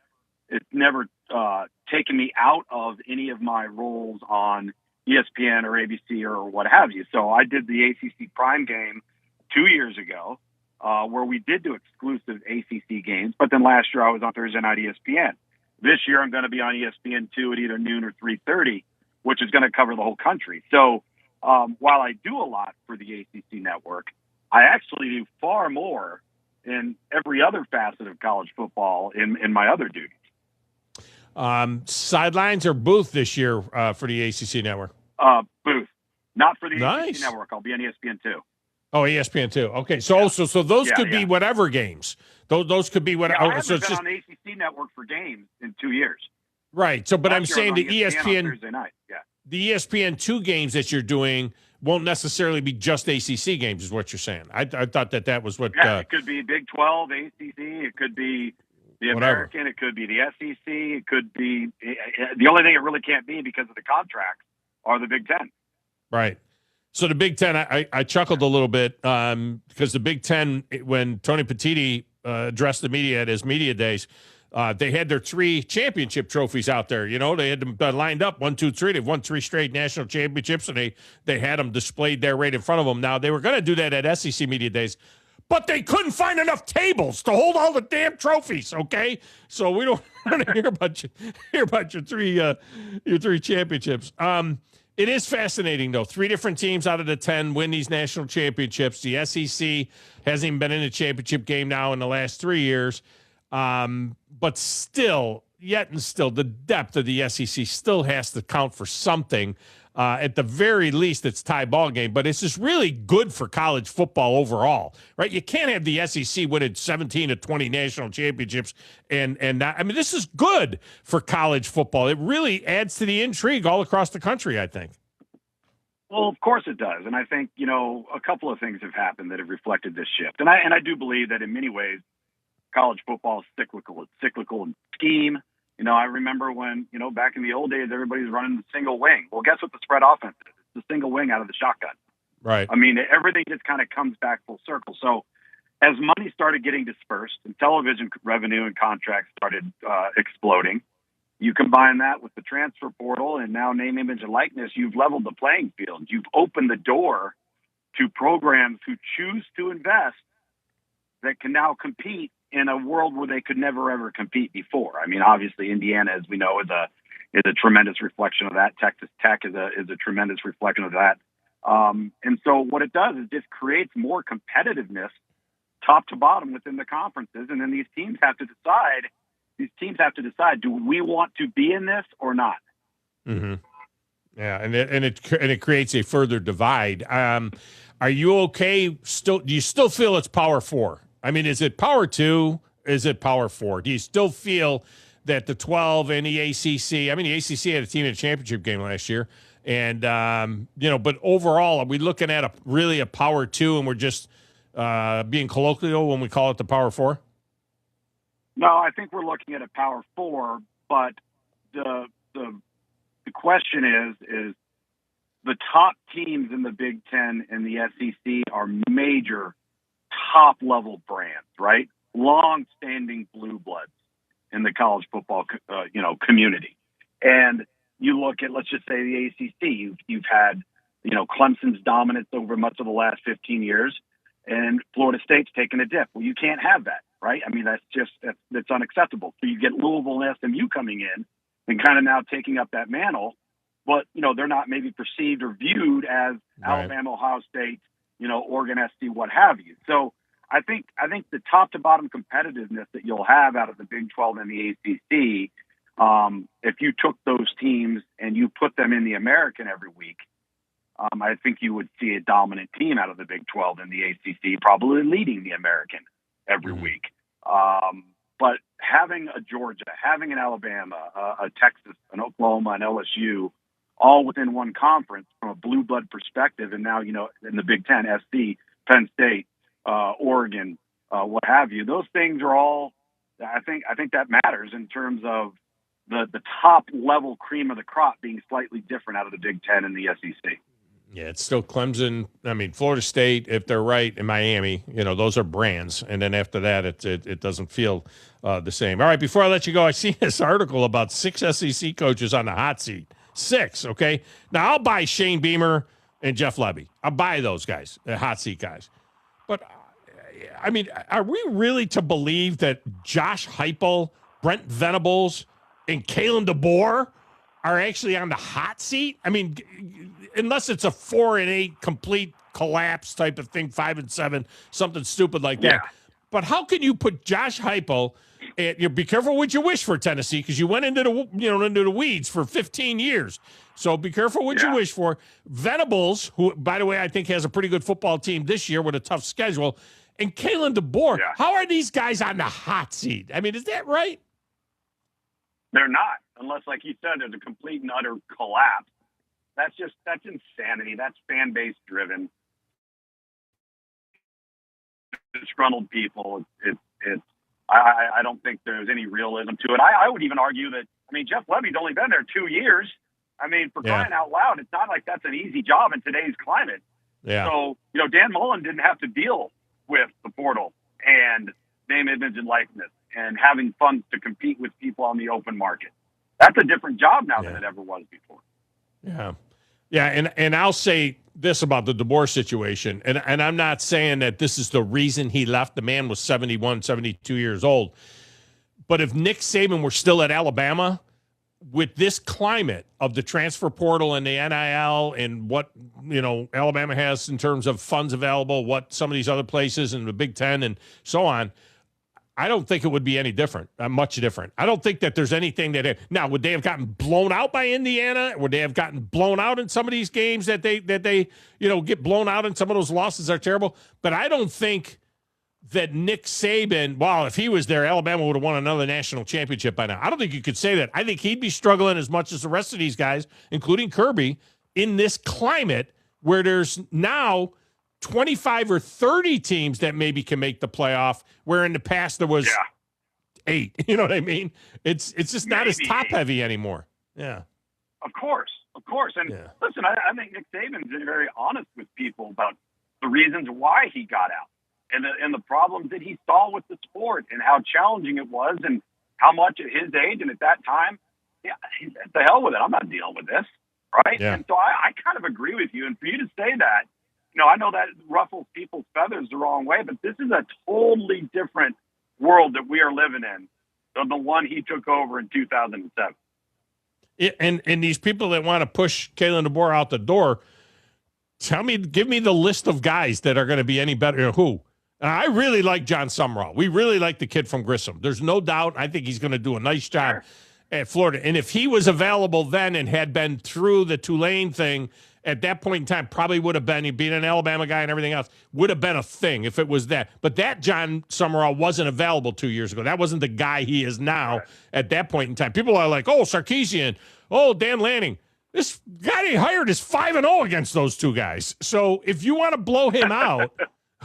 taken me out of any of my roles on ESPN or ABC or what have you. So I did the ACC Prime game 2 years ago, where we did do exclusive ACC games, but then last year I was on Thursday night ESPN. This year I'm going to be on ESPN2 at either noon or 3:30, which is going to cover the whole country. So while I do a lot for the ACC network, I actually do far more in every other facet of college football in my other duties. Sidelines or booth this year for the ACC network? Booth. Not for the ACC network. I'll be on ESPN2. Oh, ESPN2. Okay, so those could be whatever games. Those could be whatever. I haven't been on ACC network for games in 2 years. Right. So, but I'm saying the ESPN Thursday night. Yeah. The ESPN2 games that you're doing won't necessarily be just ACC games, is what you're saying. I thought that was what. Yeah, it could be Big 12, ACC. It could be the American. It could be the SEC. It could be the only thing it really can't be because of the contracts are the Big Ten. Right. So the Big Ten, I chuckled a little bit because the Big Ten, when Tony Petitti addressed the media at his media days, they had their 3 championship trophies out there. They had them lined up 1, 2, 3. They've won 3 straight national championships, and they had them displayed there right in front of them. Now they were going to do that at SEC media days, but they couldn't find enough tables to hold all the damn trophies. Okay, so we don't want to hear about your 3 championships. It is fascinating, though. 3 different teams out of the 10 win these national championships. The SEC hasn't even been in a championship game now in the last 3 years. But still, the depth of the SEC still has to count for something. At the very least, it's tie ball game. But it's just really good for college football overall, right? You can't have the SEC winning 17 to 20 national championships and not. I mean, this is good for college football. It really adds to the intrigue all across the country, I think. Well, of course it does. And I think, a couple of things have happened that have reflected this shift. And I do believe that in many ways, college football is cyclical. It's cyclical in scheme. I remember when, back in the old days, everybody's running the single wing. Well, guess what the spread offense is? It's the single wing out of the shotgun. Right. I mean, everything just kind of comes back full circle. So as money started getting dispersed and television revenue and contracts started exploding, you combine that with the transfer portal and now name, image, and likeness, you've leveled the playing field. You've opened the door to programs who choose to invest that can now compete in a world where they could never, ever compete before. I mean, obviously, Indiana, as we know, is a tremendous reflection of that. Texas Tech is a tremendous reflection of that. And so what it does is just creates more competitiveness top to bottom within the conferences. And then these teams have to decide, do we want to be in this or not? Mm-hmm. Yeah, and it creates a further divide. Are you okay? Do you still feel it's Power 4? I mean, is it Power 2? Is it Power 4? Do you still feel that the 12 and the ACC? I mean, the ACC had a team in a championship game last year, and but overall, are we looking at a Power 2, and we're just being colloquial when we call it the Power 4? No, I think we're looking at a Power 4, but the question is the top teams in the Big Ten and the SEC are major top-level brands, right? Long-standing blue bloods in the college football, community. And you look at, let's just say, the ACC. You've had, Clemson's dominance over much of the last 15 years, and Florida State's taken a dip. Well, you can't have that, right? I mean, that's unacceptable. So you get Louisville and SMU coming in and kind of now taking up that mantle, but, they're not maybe perceived or viewed as right. Alabama, Ohio State, Oregon SC, what have you. So I think the top to bottom competitiveness that you'll have out of the Big 12 and the ACC, if you took those teams and you put them in the American every week, I think you would see a dominant team out of the Big 12 and the ACC, probably leading the American every week. But having a Georgia, having an Alabama, a Texas, an Oklahoma, an LSU, all within one conference from a blue blood perspective, and now, in the Big Ten, SC, Penn State, Oregon, what have you, those things are all, I think that matters in terms of the top level cream of the crop being slightly different out of the Big Ten and the SEC. Yeah, it's still Clemson. I mean, Florida State, if they're right, and Miami, those are brands. And then after that, it doesn't feel the same. All right, before I let you go, I see this article about 6 SEC coaches on the hot seat. 6, okay? Now, I'll buy Shane Beamer and Jeff Lebby. I'll buy those guys, the hot seat guys. But, I mean, are we really to believe that Josh Heupel, Brent Venables, and Kalen DeBoer are actually on the hot seat? I mean, unless it's a 4-8 complete collapse type of thing, 5-7, something stupid like that. Yeah. But how can you put Josh Heupel? And be careful what you wish for Tennessee, because you went into the weeds for 15 years. So be careful what you wish for. Venables, who, by the way, I think has a pretty good football team this year with a tough schedule, and Kalen DeBoer. Yeah. How are these guys on the hot seat? I mean, is that right? They're not, unless, like you said, there's a complete and utter collapse. That's insanity. That's fan base driven. Disgruntled people. I don't think there's any realism to it. I would even argue that, Jeff Levy's only been there 2 years. For crying out loud, it's not like that's an easy job in today's climate. Yeah. So, Dan Mullen didn't have to deal with the portal and name, image, and likeness and having funds to compete with people on the open market. That's a different job now than it ever was before. Yeah. Yeah, and I'll say this about the DeBoer situation, and I'm not saying that this is the reason he left. The man was 71, 72 years old. But if Nick Saban were still at Alabama, with this climate of the transfer portal and the NIL and what, Alabama has in terms of funds available, what some of these other places and the Big Ten and so on, I don't think it would be any different, much different. I don't think that there's anything now, would they have gotten blown out by Indiana? Would they have gotten blown out in some of these games that they get blown out and some of those losses are terrible? But I don't think that Nick Saban, if he was there, Alabama would have won another national championship by now. I don't think you could say that. I think he'd be struggling as much as the rest of these guys, including Kirby, in this climate where there's now 25 or 30 teams that maybe can make the playoff, where in the past there was 8. You know what I mean? It's just not as top heavy anymore. Yeah. Of course. And listen, I think Nick Saban's been very honest with people about the reasons why he got out and the problems that he saw with the sport and how challenging it was and how much at his age and at that time, the hell with it. I'm not dealing with this. Right. Yeah. And so I kind of agree with you. And for you to say that, I know that ruffles people's feathers the wrong way, but this is a totally different world that we are living in than the one he took over in 2007. And these people that want to push Kalen DeBoer out the door, give me the list of guys that are going to be any better. Who? I really like John Summerall. We really like the kid from Grissom. There's no doubt. I think he's going to do a nice job at Florida. And if he was available then and had been through the Tulane thing, at that point in time, probably would have been, being an Alabama guy and everything else, would have been a thing if it was that. But that John Summerall wasn't available 2 years ago. That wasn't the guy he is now at that point in time. People are like, Sarkisian, Dan Lanning. This guy they hired is 5-0 against those two guys. So if you want to blow him out,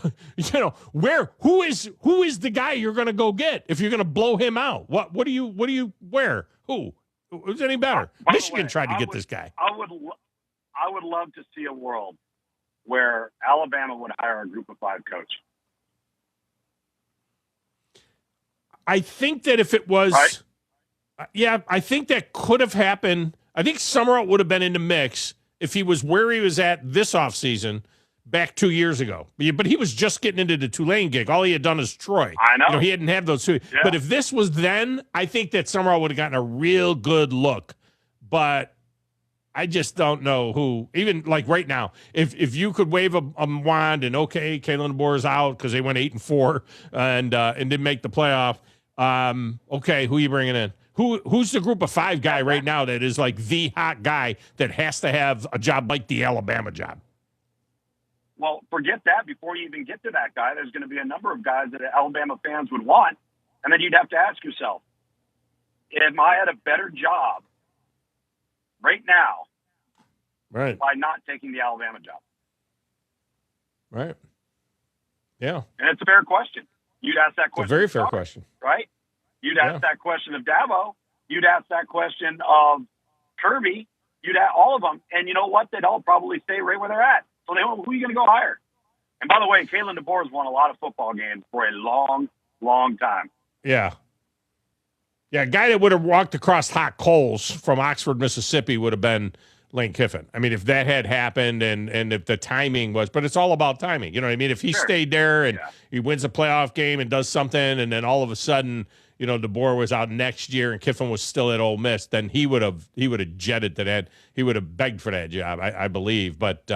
who is the guy you're going to go get if you're going to blow him out? Where? Who's any better? Michigan tried to get this guy. I would love to see a world where Alabama would hire a group of 5 coach. I think that if it was, I think that could have happened. I think Summerall would have been in the mix if he was where he was at this offseason back 2 years ago. But he was just getting into the Tulane gig. All he had done is Troy. I know. He hadn't had those two. Yeah. But if this was then, I think that Summerall would have gotten a real good look. But I just don't know who, even like right now, if you could wave a wand and Kalen DeBoer is out because they went 8-4 and didn't make the playoff. Who are you bringing in? Who's the group of 5 guy right now that is like the hot guy that has to have a job like the Alabama job? Well, forget that. Before you even get to that guy, there's going to be a number of guys that Alabama fans would want. And then you'd have to ask yourself, am I at a better job right now by not taking the Alabama job? Right. Yeah. And it's a fair question. You'd ask that question. It's a very fair question. Right? You'd ask that question of Dabo. You'd ask that question of Kirby. You'd ask all of them. And you know what? They'd all probably stay right where they're at. So who are you going to go hire? And by the way, Kalen DeBoer has won a lot of football games for a long, long time. Yeah. Yeah, a guy that would have walked across hot coals from Oxford, Mississippi would have been Lane Kiffin. I mean, if that had happened and if the timing was, but it's all about timing. You know what I mean? If he stayed there and he wins a playoff game and does something and then all of a sudden, DeBoer was out next year and Kiffin was still at Ole Miss, then he would have jetted to that. He would have begged for that job, I believe. But,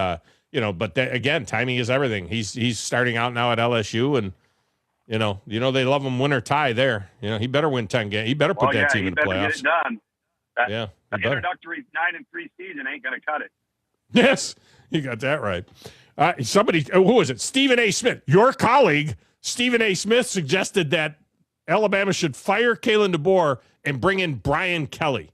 again, timing is everything. He's starting out now at LSU and, they love him win or tie there. He better win 10 games. He better put that team in the playoffs. Get it done. That introductory 9-3 season ain't going to cut it. Yes, you got that right. Who was it? Stephen A. Smith, your colleague, Stephen A. Smith suggested that Alabama should fire Kalen DeBoer and bring in Brian Kelly.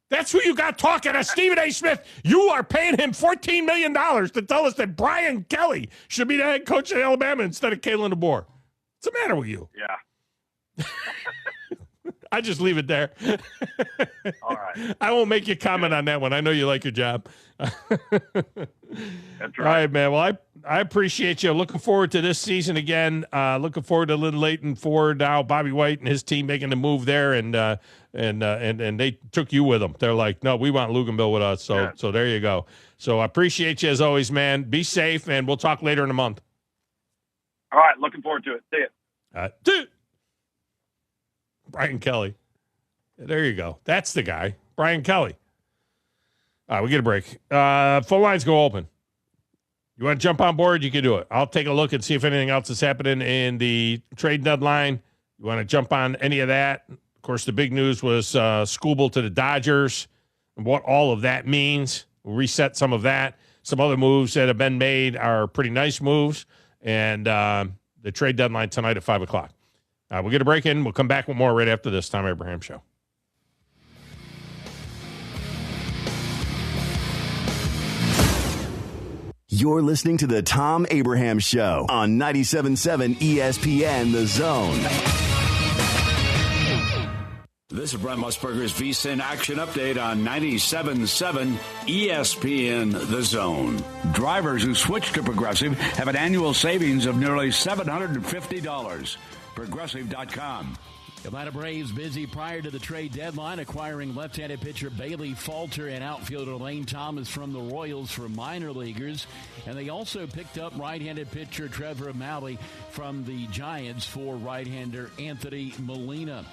That's who you got talking to Stephen A. Smith. You are paying him $14 million to tell us that Brian Kelly should be the head coach at Alabama instead of Kalen DeBoer. What's the matter with you? Yeah. I just leave it there. All right. I won't make you comment on that one. I know you like your job. That's right. All right, man. Well, I appreciate you. Looking forward to this season again. Looking forward to Lynn Leighton Ford now, Bobby White and his team making the move there, and they took you with them. They're like, no, we want Luginbill with us. So there you go. So I appreciate you as always, man. Be safe, and we'll talk later in the month. All right. Looking forward to it. See you. Brian Kelly. There you go. That's the guy. Brian Kelly. All right, we get a break. Phone lines go open. You want to jump on board? You can do it. I'll take a look and see if anything else is happening in the trade deadline. You want to jump on any of that? Of course, the big news was Skubal to the Dodgers and what all of that means. We'll reset some of that. Some other moves that have been made are pretty nice moves. And the trade deadline tonight at 5 o'clock. We'll get a break in. We'll come back with more right after this Thom Abraham Show. You're listening to the Thom Abraham Show on 97.7 ESPN The Zone. This is Brent Musburger's VSiN Action Update on 97.7 ESPN The Zone. Drivers who switch to Progressive have an annual savings of nearly $750. Progressive.com. Atlanta Braves busy prior to the trade deadline, acquiring left-handed pitcher Bailey Falter and outfielder Lane Thomas from the Royals for minor leaguers. And they also picked up right-handed pitcher Trevor Malley from the Giants for right-hander Anthony Molina.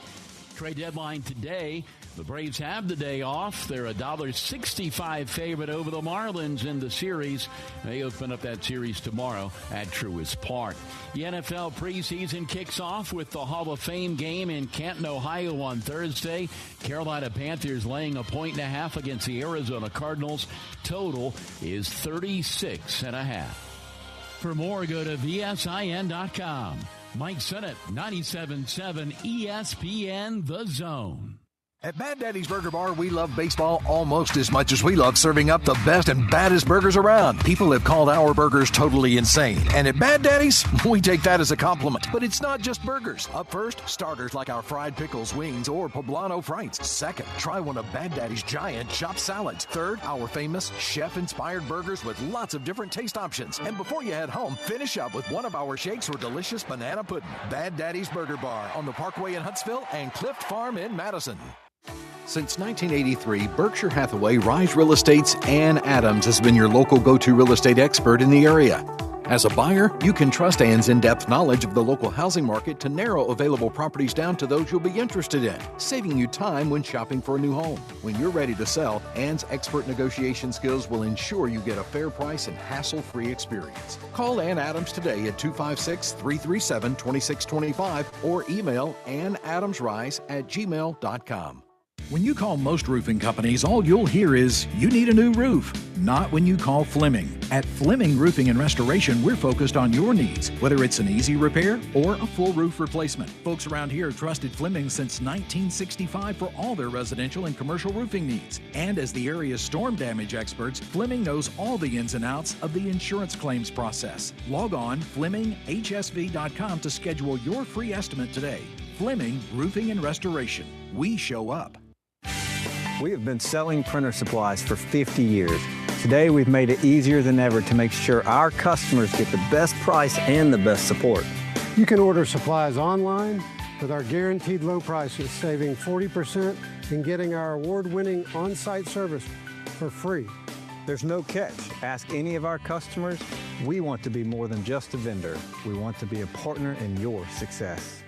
Trade deadline today. The Braves have the day off. They're a $1.65 favorite over the Marlins in the series. They open up that series tomorrow at Truist Park. The NFL preseason kicks off with the Hall of Fame game in Canton, Ohio on Thursday. Carolina Panthers laying 1.5 against the Arizona Cardinals. Total is 36.5. For more, go to VSIN.com. Mike Sennett, 97.7 ESPN The Zone. At Bad Daddy's Burger Bar, we love baseball almost as much as we love serving up the best and baddest burgers around. People have called our burgers totally insane. And at Bad Daddy's, we take that as a compliment. But it's not just burgers. Up first, starters like our fried pickles, wings, or poblano frites. Second, try one of Bad Daddy's giant chopped salads. Third, our famous chef-inspired burgers with lots of different taste options. And before you head home, finish up with one of our shakes or delicious banana pudding. Bad Daddy's Burger Bar on the Parkway in Huntsville and Clift Farm in Madison. Since 1983, Berkshire Hathaway Rise Real Estate's Ann Adams has been your local go-to real estate expert in the area. As a buyer, you can trust Ann's in-depth knowledge of the local housing market to narrow available properties down to those you'll be interested in, saving you time when shopping for a new home. When you're ready to sell, Ann's expert negotiation skills will ensure you get a fair price and hassle-free experience. Call Ann Adams today at 256-337-2625 or email annadamsrise@gmail.com. When you call most roofing companies, all you'll hear is, you need a new roof. Not when you call Fleming. At Fleming Roofing and Restoration, we're focused on your needs, whether it's an easy repair or a full roof replacement. Folks around here have trusted Fleming since 1965 for all their residential and commercial roofing needs. And as the area's storm damage experts, Fleming knows all the ins and outs of the insurance claims process. Log on FlemingHSV.com to schedule your free estimate today. Fleming Roofing and Restoration. We show up. We have been selling printer supplies for 50 years. Today, we've made it easier than ever to make sure our customers get the best price and the best support. You can order supplies online with our guaranteed low prices, saving 40% and getting our award-winning on-site service for free. There's no catch. Ask any of our customers. We want to be more than just a vendor. We want to be a partner in your success.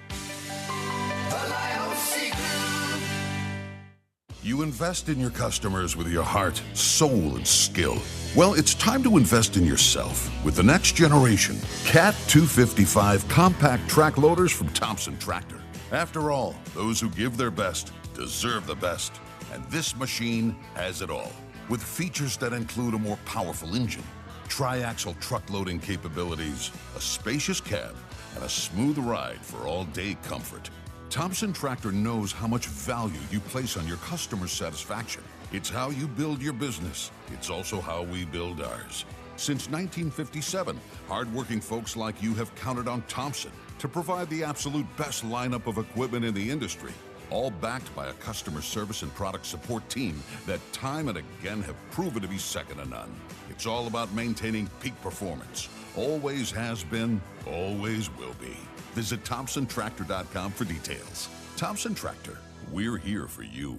You invest in your customers with your heart, soul, and skill. Well, it's time to invest in yourself with the next generation Cat 255 compact track loaders from Thompson Tractor. After all, those who give their best deserve the best. And this machine has it all. With features that include a more powerful engine, tri-axle truck loading capabilities, a spacious cab, and a smooth ride for all-day comfort. Thompson Tractor knows how much value you place on your customer's satisfaction. It's how you build your business. It's also how we build ours. Since 1957, hardworking folks like you have counted on Thompson to provide the absolute best lineup of equipment in the industry, all backed by a customer service and product support team that time and again have proven to be second to none. It's all about maintaining peak performance. Always has been, always will be. Visit ThompsonTractor.com for details. Thompson Tractor, we're here for you.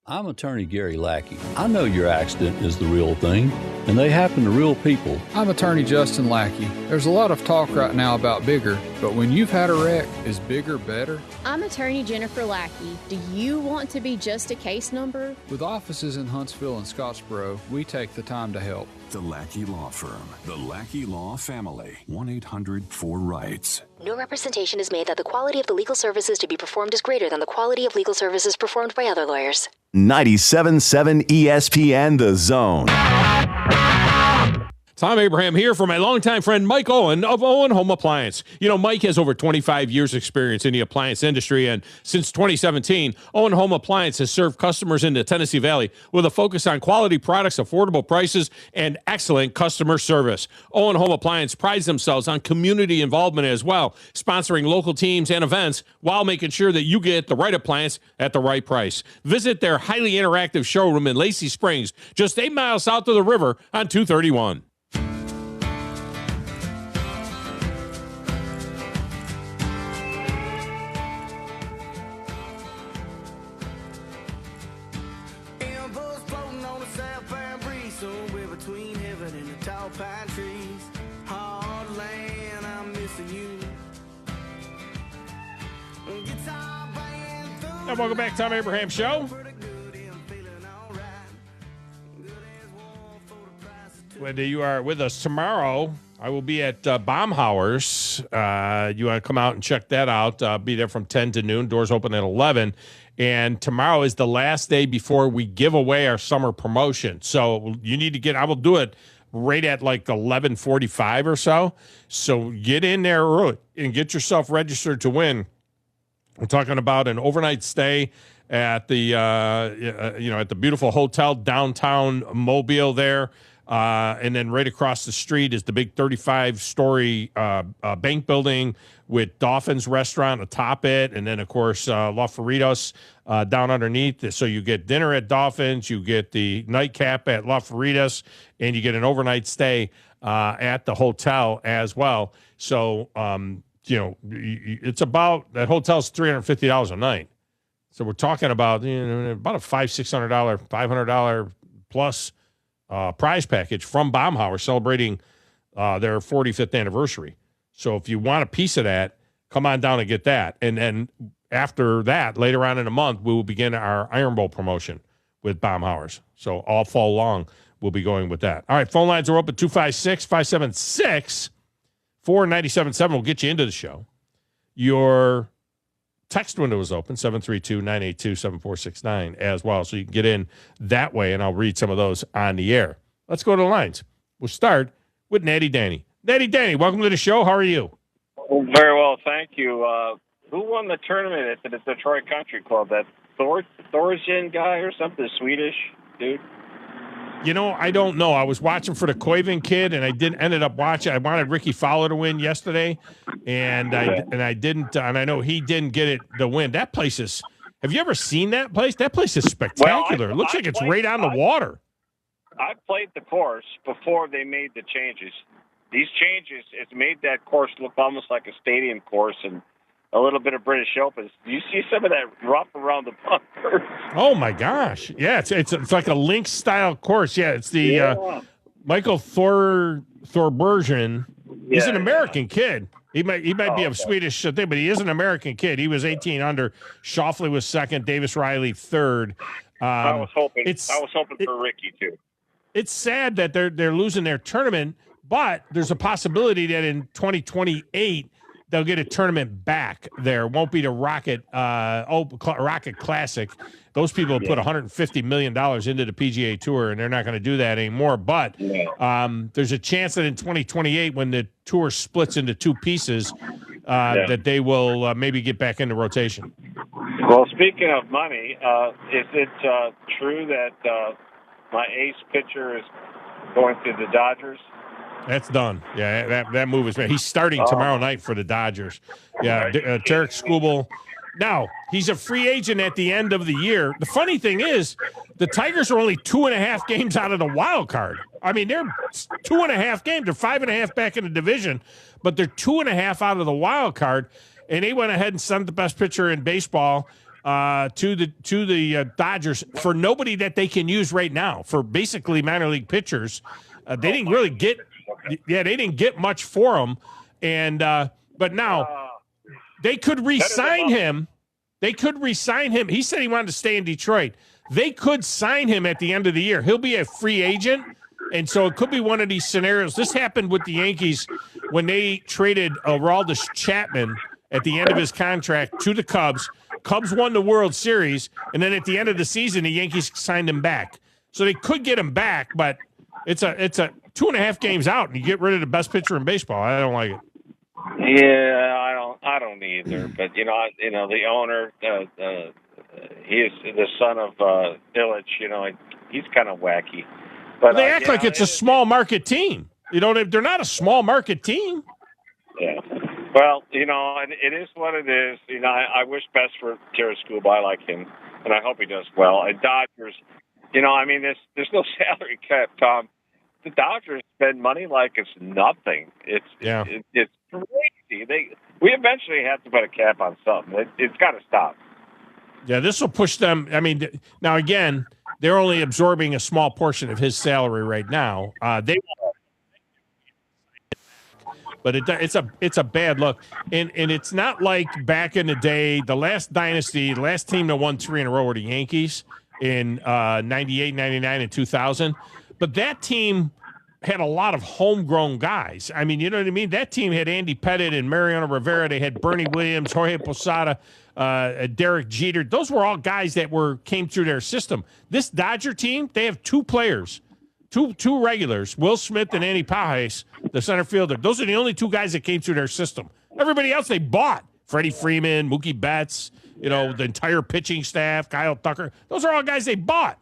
I'm attorney Gary Lackey. I know your accident is the real thing. and they happen to real people. I'm attorney Justin Lackey. There's a lot of talk right now about bigger, but when you've had a wreck, is bigger better? I'm attorney Jennifer Lackey. Do you want to be just a case number? With offices in Huntsville and Scottsboro, we take the time to help. The Lackey Law Firm. The Lackey Law Family. 1-800-4-RIGHTS. No representation is made that the quality of the legal services to be performed is greater than the quality of legal services performed by other lawyers. 97.7 ESPN The Zone. Thom Abraham here for my longtime friend Mike Owen of Owen Home Appliance. You know, Mike has over 25 years experience in the appliance industry, and since 2017, Owen Home Appliance has served customers in the Tennessee Valley with a focus on quality products, affordable prices, and excellent customer service. Owen Home Appliance prides themselves on community involvement as well, sponsoring local teams and events while making sure that you get the right appliance at the right price. Visit their highly interactive showroom in Lacey Springs, just 8 miles south of the river on 231. And welcome back to Thom Abraham Show. Whether you are with us tomorrow, I will be at Baumhauer's. You want to come out and check that out. Be there from 10 to noon. Doors open at 11. And tomorrow is the last day before we give away our summer promotion. So you need to get, I will do it right at like 11:45 or so. So get in there early and get yourself registered to win. We're talking about an overnight stay at the at the beautiful hotel downtown Mobile there, and then right across the street is the big 35-story bank building with Dolphins Restaurant atop it, and then of course Los Faritos down underneath. So you get dinner at Dolphins, you get the nightcap at Los Faritos, and you get an overnight stay at the hotel as well. So. It's about, that hotel's $350 a night. So we're talking about, about a $500, $600, $500 plus prize package from Baumhauer celebrating their 45th anniversary. So if you want a piece of that, come on down and get that. And then after that, later on in the month, we will begin our Iron Bowl promotion with Baumhauer's. So all fall long, we'll be going with that. All right, phone lines are open 256-576. 497.7 will get you into the show. Your text window is open, 732-982-7469 as well. So you can get in that way, and I'll read some of those on the air. Let's go to the lines. We'll start with Natty Danny. Natty Danny, welcome to the show. How are you? Very well, thank you. Who won the tournament at the Detroit Country Club? That Thorsian guy or something, Swedish dude? I don't know. I was watching for the Koiven kid, and I ended up watching. I wanted Ricky Fowler to win yesterday, and I didn't. And I know he didn't get it the win. That place is. Have you ever seen that place? That place is spectacular. It looks like it's right on the water. I played the course before they made the changes. These changes, it's made that course look almost like a stadium course and a little bit of British Open. Do you see some of that rough around the bunker? Oh my gosh! Yeah, it's like a links style course. Yeah, it's the Michael Thorbergen. He's an American kid. He might be of Swedish thing, but he is an American kid. He was 18 under. Schauffele was second. Davis Riley third. I was hoping for Ricky too. It's sad that they're losing their tournament, but there's a possibility that in 2028. They'll get a tournament back there. It won't be the Rocket Classic. Those people have put $150 million into the PGA Tour, and they're not going to do that anymore. But there's a chance that in 2028, when the tour splits into two pieces, that they will maybe get back into rotation. Well, speaking of money, is it true that my ace pitcher is going to the Dodgers? That's done. Yeah, that move is made. He's starting tomorrow night for the Dodgers. Yeah, Tarek Skubal. Now, he's a free agent at the end of the year. The funny thing is, the Tigers are only 2.5 games out of the wild card. I mean, they're 2.5 games. They're 5.5 back in the division, but they're 2.5 out of the wild card, and they went ahead and sent the best pitcher in baseball to the Dodgers for nobody that they can use right now, for basically minor league pitchers. They didn't really get, they didn't get much for him. And but now they could re-sign him. They could re-sign him. He said he wanted to stay in Detroit. They could sign him at the end of the year. He'll be a free agent, and so it could be one of these scenarios. This happened with the Yankees when they traded Aroldis Chapman at the end of his contract to the Cubs. Cubs won the World Series, and then at the end of the season, the Yankees signed him back. So they could get him back, but it's a 2.5 games out, and you get rid of the best pitcher in baseball. I don't like it. Yeah, I don't either. But the owner, he is the son of Illich. He's kind of wacky. But they act like it's a small market team. They're not a small market team. Yeah. Well, it is what it is. I wish best for Carrascoba. I like him, and I hope he does well. And Dodgers, there's no salary cap, Tom. The Dodgers spend money like it's nothing. It's crazy. We eventually have to put a cap on something. It's got to stop. Yeah, this will push them. I mean, now again, they're only absorbing a small portion of his salary right now. But it's a bad look, and it's not like back in the day. The last dynasty, the last team that won 3 in a row were the Yankees in 98, 99, and 2000. But that team had a lot of homegrown guys. I mean, you know what I mean? That team had Andy Pettitte and Mariano Rivera. They had Bernie Williams, Jorge Posada, Derek Jeter. Those were all guys that came through their system. This Dodger team, they have 2 players, two regulars, Will Smith and Andy Pages, the center fielder. Those are the only 2 guys that came through their system. Everybody else they bought. Freddie Freeman, Mookie Betts, the entire pitching staff, Kyle Tucker. Those are all guys they bought.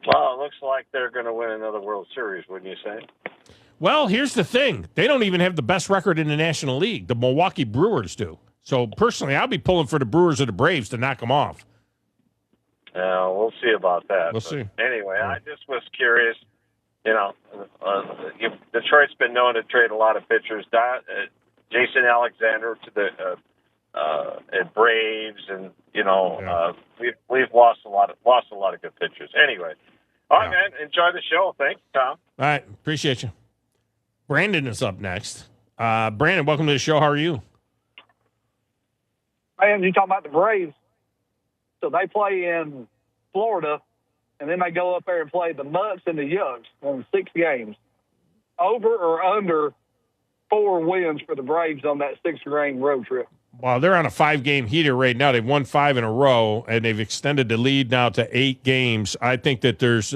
Well, it looks like they're going to win another World Series, wouldn't you say? Well, here's the thing. They don't even have the best record in the National League. The Milwaukee Brewers do. So, personally, I'll be pulling for the Brewers or the Braves to knock them off. We'll see about that. We'll see. Anyway, I just was curious. Detroit's been known to trade a lot of pitchers. Jason Alexander to the Braves, and we've lost a lot of good pitchers. Anyway, all right, man. Enjoy the show. Thanks, Tom. All right, appreciate you. Brandon is up next. Brandon, welcome to the show. How are you? Man, you talking about the Braves? So they play in Florida, and then they go up there and play the Mutts and the Yucks on 6 games. Over or under 4 wins for the Braves on that 6-game road trip. Well, they're on a 5-game heater right now. They've won 5 in a row, and they've extended the lead now to 8 games. I think that there's,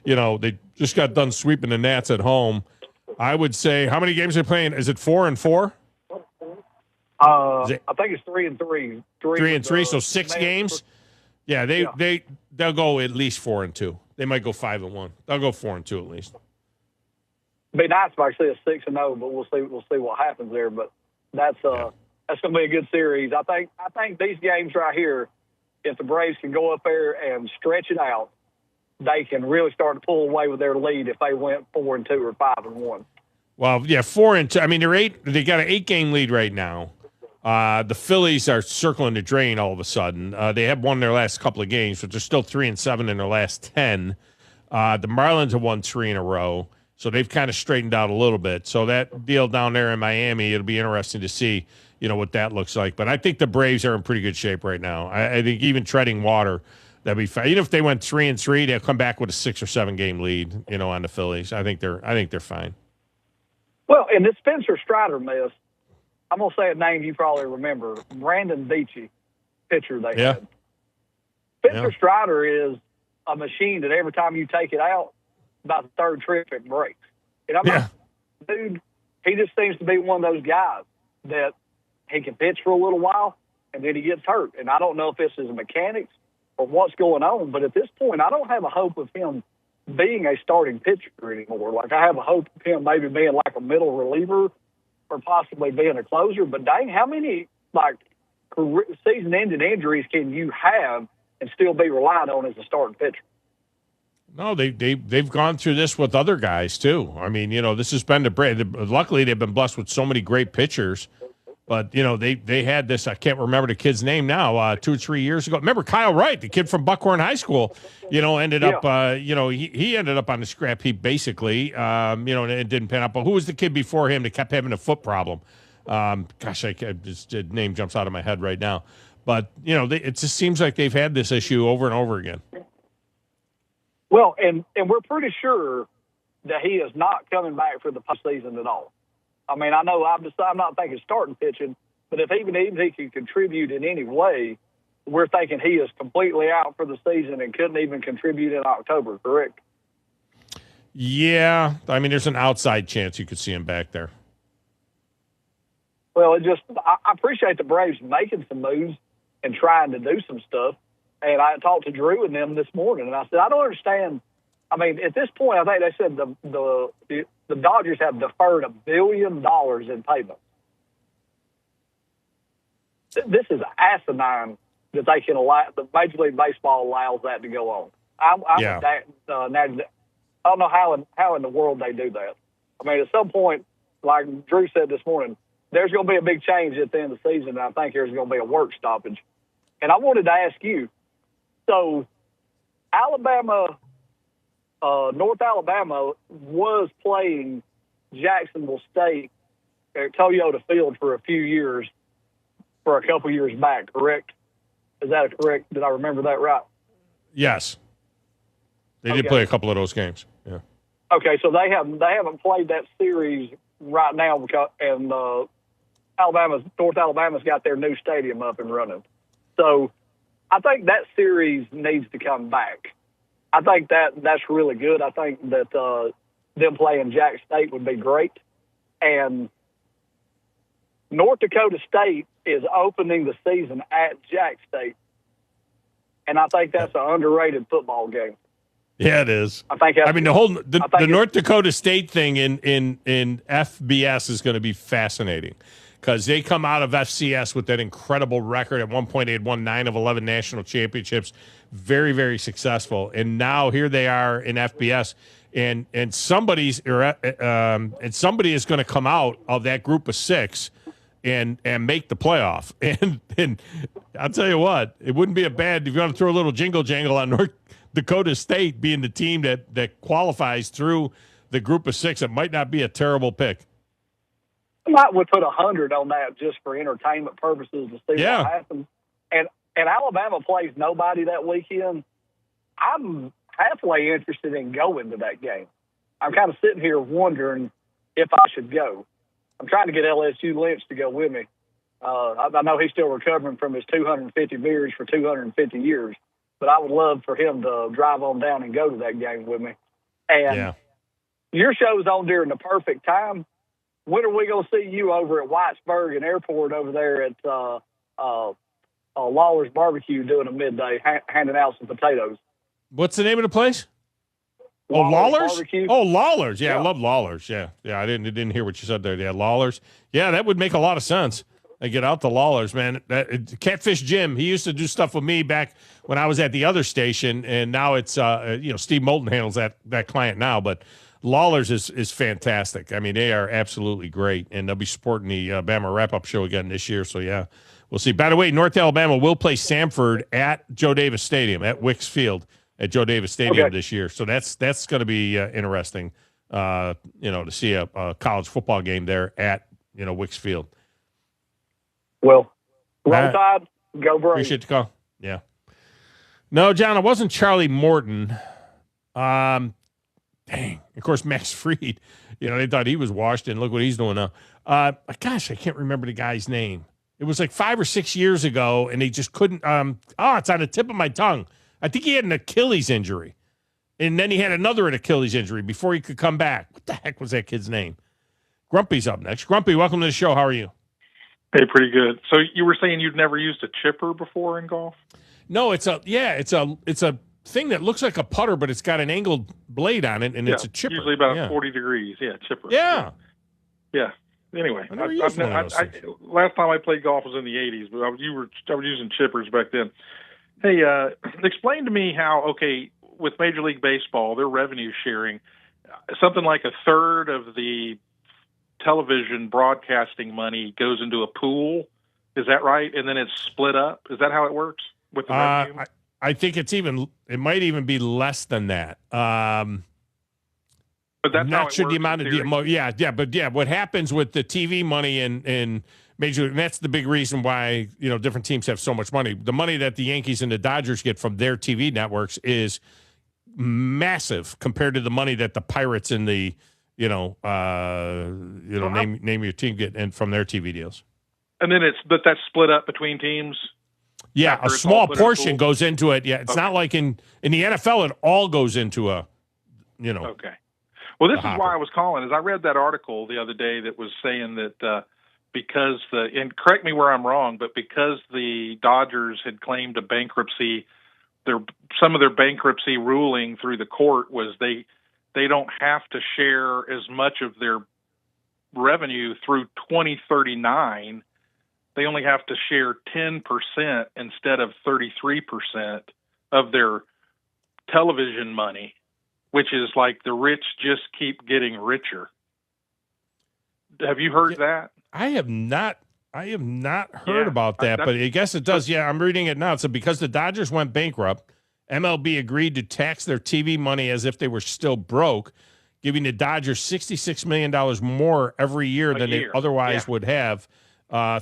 they just got done sweeping the Nats at home. I would say, how many games are they playing? Is it 4 and 4? I think it's 3 and 3. 3 and 3, so 6 games. Yeah, they'll go at least 4 and 2. They might go 5 and 1. They'll go 4 and 2 at least. It'd be nice if I see a 6 and 0, but we'll see what happens there. But that's going to be a good series. I think these games right here, if the Braves can go up there and stretch it out, they can really start to pull away with their lead if they went 4 and 2 or 5 and 1. Well, yeah, 4 and 2. I mean, they got an 8-game lead right now. The Phillies are circling the drain all of a sudden. They have won their last couple of games, but they're still 3 and 7 in their last 10. The Marlins have won 3 in a row, so they've kind of straightened out a little bit. So that deal down there in Miami, it'll be interesting to see, what that looks like. But I think the Braves are in pretty good shape right now. I think even treading water, that'd be fine. Even if they went 3 and 3, they'll come back with a 6 or 7 game lead, on the Phillies. I think they're fine. Well, in this Spencer Strider mess, I'm going to say a name you probably remember, Brandon Beachy, pitcher they had. Spencer Strider is a machine that every time you take it out, about the 3rd trip it breaks. And I'm like, dude, he just seems to be one of those guys that he can pitch for a little while, and then he gets hurt. And I don't know if this is mechanics or what's going on, but at this point, I don't have a hope of him being a starting pitcher anymore. Like, I have a hope of him maybe being like a middle reliever or possibly being a closer. But dang, how many season-ending injuries can you have and still be relied on as a starting pitcher? No, they've gone through this with other guys too. I mean, this has been luckily they've been blessed with so many great pitchers. But, they had this, I can't remember the kid's name now, 2 or 3 years ago. Remember Kyle Wright, the kid from Buckhorn High School, ended up, he ended up on the scrap heap basically, and it didn't pan out. But who was the kid before him that kept having a foot problem? The name jumps out of my head right now. But, it just seems like they've had this issue over and over again. Well, and we're pretty sure that he is not coming back for the postseason at all. I mean, I know I'm not thinking starting pitching, but if even he can contribute in any way, we're thinking he is completely out for the season and couldn't even contribute in October, correct? Yeah. I mean, there's an outside chance you could see him back there. Well, I appreciate the Braves making some moves and trying to do some stuff. And I talked to Drew and them this morning, and I said, I don't understand. I mean, at this point, I think they said the Dodgers have deferred $1 billion in payments. This is asinine that they can allow. The Major League Baseball allows that to go on. I don't know how in the world they do that. I mean, at some point, like Drew said this morning, there's going to be a big change at the end of the season, and I think there's going to be a work stoppage. And I wanted to ask you, so Alabama, North Alabama was playing Jacksonville State at Toyota Field for a few years, for a couple years back, correct? Is that correct? Did I remember that right? Yes. They did play a couple of those games. Yeah. Okay, so they haven't played that series right now because North Alabama's got their new stadium up and running. So I think that series needs to come back. I think that's really good. I think that them playing Jack State would be great. And North Dakota State is opening the season at Jack State. And I think that's an underrated football game. Yeah, it is. The North Dakota State thing in FBS is going to be fascinating because they come out of FCS with that incredible record. At one point, they had won 9 of 11 national championships. Very, very successful. And now here they are in FBS, and somebody is going to come out of that group of 6 and make the playoff. And I'll tell you what, it wouldn't be a bad, if you want to throw a little jingle jangle on North Dakota State being the team that qualifies through the group of 6, it might not be a terrible pick. I might would put 100 on that just for entertainment purposes to see what happens. And Alabama plays nobody that weekend. I'm halfway interested in going to that game. I'm kind of sitting here wondering if I should go. I'm trying to get LSU Lynch to go with me. I know he's still recovering from his 250 beers for 250 years, but I would love for him to drive on down and go to that game with me. And your show's on during the perfect time. When are we going to see you over at Whitesburg and Airport over there at Lawler's Barbecue doing a midday, handing out some potatoes? What's the name of the place? Lawler's? Barbecue. Oh, Lawler's. Yeah, I love Lawler's. Yeah. I didn't hear what you said there. Yeah, Lawler's. Yeah, that would make a lot of sense. I get out to Lawler's, man. Catfish Jim, he used to do stuff with me back when I was at the other station, and now it's Steve Moulton handles that client now, but Lawler's is fantastic. I mean, they are absolutely great, and they'll be supporting the Bama wrap-up show again this year, so yeah, we'll see. By the way, North Alabama will play Samford at Joe Davis Stadium, at Wicks Field at Joe Davis Stadium this year, so that's going to be interesting, to see a college football game there at, Wicks Field. Well, roll tide, go Braves. Appreciate the call. Yeah. No, John, it wasn't Charlie Morton. Dang. Of course, Max Fried, they thought he was washed, and look what he's doing now. Gosh, I can't remember the guy's name. It was like 5 or 6 years ago, and they just couldn't. It's on the tip of my tongue. I think he had an Achilles injury, and then he had another Achilles injury before he could come back. What the heck was that kid's name? Grumpy's up next. Grumpy, welcome to the show. How are you? Hey, pretty good. So you were saying you'd never used a chipper before in golf? No, it's a thing that looks like a putter, but it's got an angled blade on it, and it's a chipper. Usually about 40 degrees. Yeah, chipper. Yeah. Anyway, last time I played golf was in the 80s, but I was using chippers back then. Hey, explain to me how, with Major League Baseball, their revenue sharing, something like a third of the television broadcasting money goes into a pool. Is that right? And then it's split up. Is that how it works with the revenue? I think it might even be less than that. But that's I'm not how it sure the works amount in of theory. but what happens with the TV money in Major League, and that's the big reason why different teams have so much money. The money that the Yankees and the Dodgers get from their TV networks is massive compared to the money that the Pirates and the name your team get and from their TV deals. And then that's split up between teams. Yeah, a small portion goes into it. Yeah, it's not like in the NFL, it all goes into a. Okay. Well, this is why I was calling. Is I read that article the other day that was saying that because and correct me where I'm wrong, but because the Dodgers had claimed a bankruptcy, some of their bankruptcy ruling through the court was they don't have to share as much of their revenue through 2039. They only have to share 10% instead of 33% of their television money, which is like the rich just keep getting richer. Have you heard that? I have not heard about that, but I guess it does. Yeah, I'm reading it now. So because the Dodgers went bankrupt, MLB agreed to tax their TV money as if they were still broke, giving the Dodgers $66 million more every year than they otherwise would have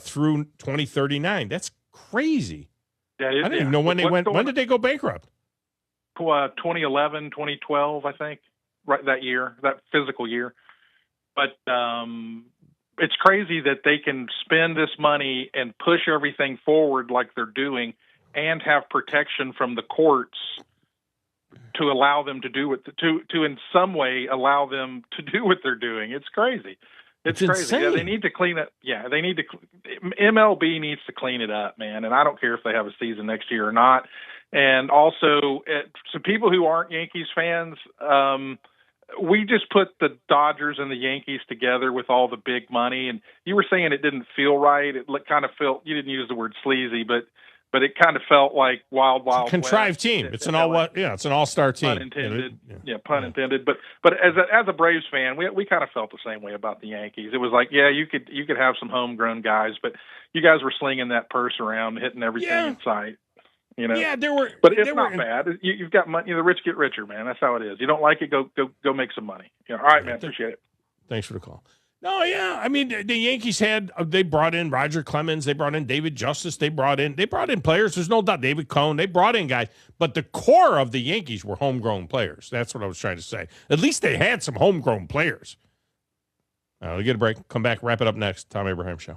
through 2039. That's crazy. That is, I didn't even know when they went. When did they go bankrupt? 2011, 2012, I think, right that year, that physical year. But it's crazy that they can spend this money and push everything forward like they're doing and have protection from the courts to allow them to do it, to in some way allow them to do what they're doing. It's crazy. It's crazy. Insane. Yeah, they need to clean it. Yeah, they need to. MLB needs to clean it up, man. And I don't care if they have a season next year or not. And also, so people who aren't Yankees fans, we just put the Dodgers and the Yankees together with all the big money. And you were saying it didn't feel right. It kind of felt, you didn't use the word sleazy, but it kind of felt like wild contrived West. Team. It's an it's an all-star team. Pun intended. Pun intended. But as a Braves fan, we kind of felt the same way about the Yankees. It was like, you could have some homegrown guys, but you guys were slinging that purse around, hitting everything in sight. Yeah, but it's not bad. You've got money. The rich get richer, man. That's how it is. You don't like it, go make some money. All right, man. Appreciate it. Thanks for the call. No, yeah. I mean, the Yankees they brought in Roger Clemens, they brought in David Justice, they brought in players. There's no doubt. David Cohn, they brought in guys, but the core of the Yankees were homegrown players. That's what I was trying to say. At least they had some homegrown players. We'll get a break. Come back, wrap it up next. Thom Abraham Show.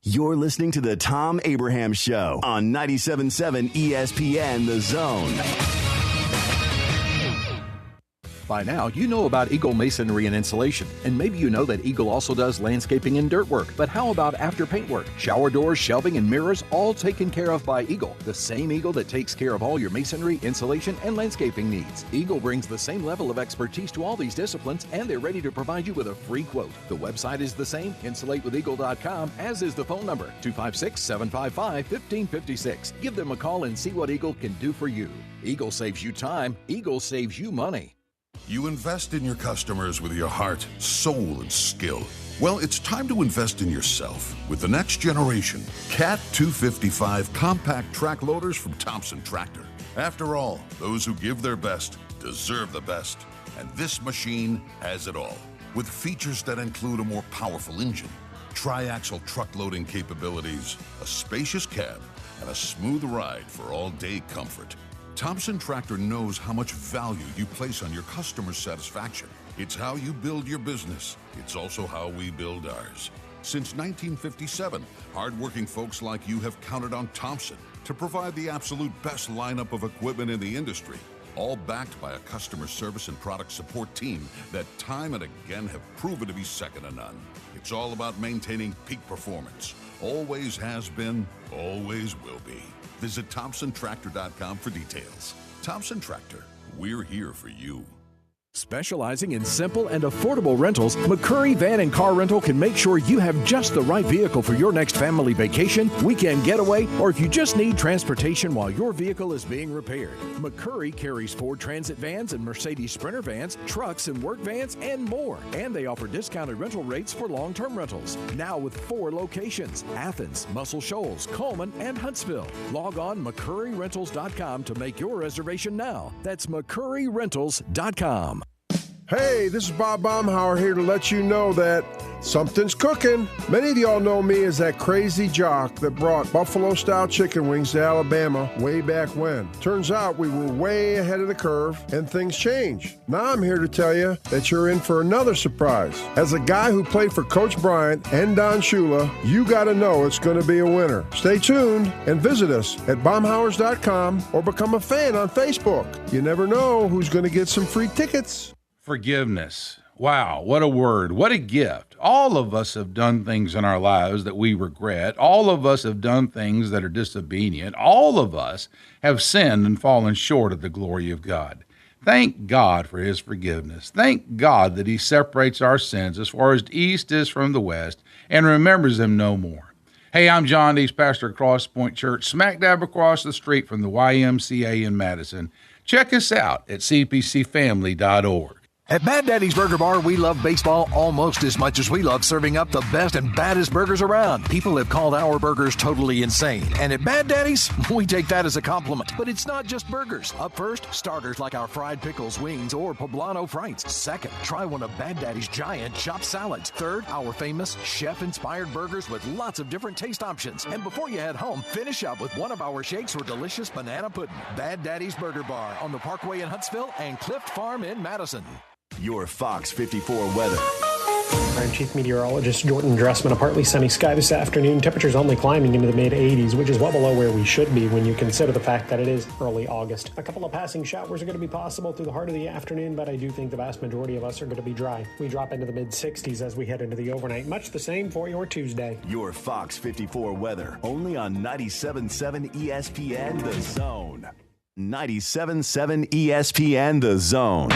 You're listening to the Thom Abraham Show on 97.7 ESPN The Zone. By now, you know about Eagle Masonry and Insulation, and maybe you know that Eagle also does landscaping and dirt work. But how about after paint work? Shower doors, shelving, and mirrors, all taken care of by Eagle, the same Eagle that takes care of all your masonry, insulation, and landscaping needs. Eagle brings the same level of expertise to all these disciplines, and they're ready to provide you with a free quote. The website is the same, insulatewitheagle.com, as is the phone number, 256-755-1556. Give them a call and see what Eagle can do for you. Eagle saves you time. Eagle saves you money. You invest in your customers with your heart, soul, and skill. Well, it's time to invest in yourself with the next generation Cat 255 compact track loaders from Thompson Tractor. After all, those who give their best deserve the best. And this machine has it all. With features that include a more powerful engine, tri-axle truck loading capabilities, a spacious cab, and a smooth ride for all-day comfort. Thompson Tractor knows how much value you place on your customer satisfaction. It's how you build your business. It's also how we build ours. Since 1957, hardworking folks like you have counted on Thompson to provide the absolute best lineup of equipment in the industry, all backed by a customer service and product support team that time and again have proven to be second to none. It's all about maintaining peak performance. Always has been, always will be. Visit ThompsonTractor.com for details. Thompson Tractor, we're here for you. Specializing in simple and affordable rentals, McCurry Van and Car Rental can make sure you have just the right vehicle for your next family vacation, weekend getaway, or if you just need transportation while your vehicle is being repaired. McCurry carries Ford Transit vans and Mercedes Sprinter vans, trucks and work vans, and more. And they offer discounted rental rates for long-term rentals. Now with 4 locations: Athens, Muscle Shoals, Coleman, and Huntsville. Log on McCurryRentals.com to make your reservation now. That's McCurryRentals.com. Hey, this is Bob Baumhauer here to let you know that something's cooking. Many of y'all know me as that crazy jock that brought Buffalo-style chicken wings to Alabama way back when. Turns out we were way ahead of the curve and things changed. Now I'm here to tell you that you're in for another surprise. As a guy who played for Coach Bryant and Don Shula, you got to know it's going to be a winner. Stay tuned and visit us at Baumhauers.com or become a fan on Facebook. You never know who's going to get some free tickets. Forgiveness. Wow, what a word. What a gift. All of us have done things in our lives that we regret. All of us have done things that are disobedient. All of us have sinned and fallen short of the glory of God. Thank God for his forgiveness. Thank God that he separates our sins as far as the east is from the west and remembers them no more. Hey, I'm John Dees, pastor of Cross Point Church, smack dab across the street from the YMCA in Madison. Check us out at cpcfamily.org. At Bad Daddy's Burger Bar, we love baseball almost as much as we love serving up the best and baddest burgers around. People have called our burgers totally insane. And at Bad Daddy's, we take that as a compliment. But it's not just burgers. Up first, starters like our fried pickles, wings, or poblano frites. Second, try one of Bad Daddy's giant chopped salads. Third, our famous chef-inspired burgers with lots of different taste options. And before you head home, finish up with one of our shakes or delicious banana pudding. Bad Daddy's Burger Bar on the Parkway in Huntsville and Clift Farm in Madison. Your Fox 54 weather. I'm Chief Meteorologist Jordan Dressman. A partly sunny sky this afternoon. Temperatures only climbing into the mid-80s, which is well below where we should be when you consider the fact that it is early August. A couple of passing showers are going to be possible through the heart of the afternoon, but I do think the vast majority of us are going to be dry. We drop into the mid-60s as we head into the overnight. Much the same for your Tuesday. Your Fox 54 weather. Only on 97.7 ESPN The Zone. 97.7 ESPN The Zone.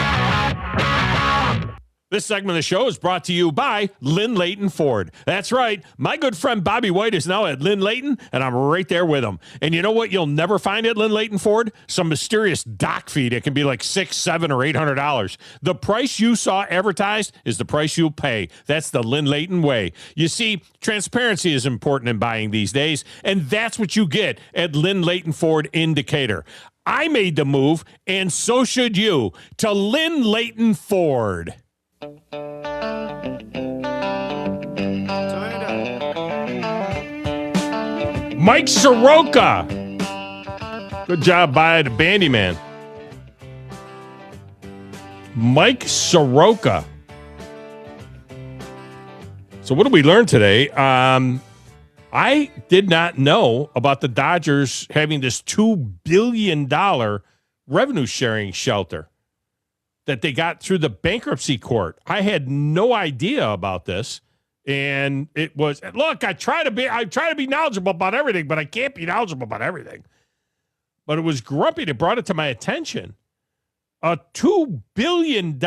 This segment of the show is brought to you by Lynn Layton Ford. That's right. My good friend Bobby White is now at Lynn Layton, and I'm right there with him. And you know what you'll never find at Lynn Layton Ford? Some mysterious dock fee that can be like $600, $700, or $800. The price you saw advertised is the price you'll pay. That's the Lynn Layton way. You see, transparency is important in buying these days, and that's what you get at Lynn Layton Ford in Decatur. I made the move, and so should you, to Lynn Layton Ford. Mike Soroka. Good job by the bandy man. Mike Soroka. So what did we learn today? I did not know about the Dodgers having this $2 billion revenue sharing shelter that they got through the bankruptcy court. I had no idea about this. And it was, look, I try to be knowledgeable about everything, but I can't be knowledgeable about everything. But it was Grumpy that brought it to my attention. A $2 billion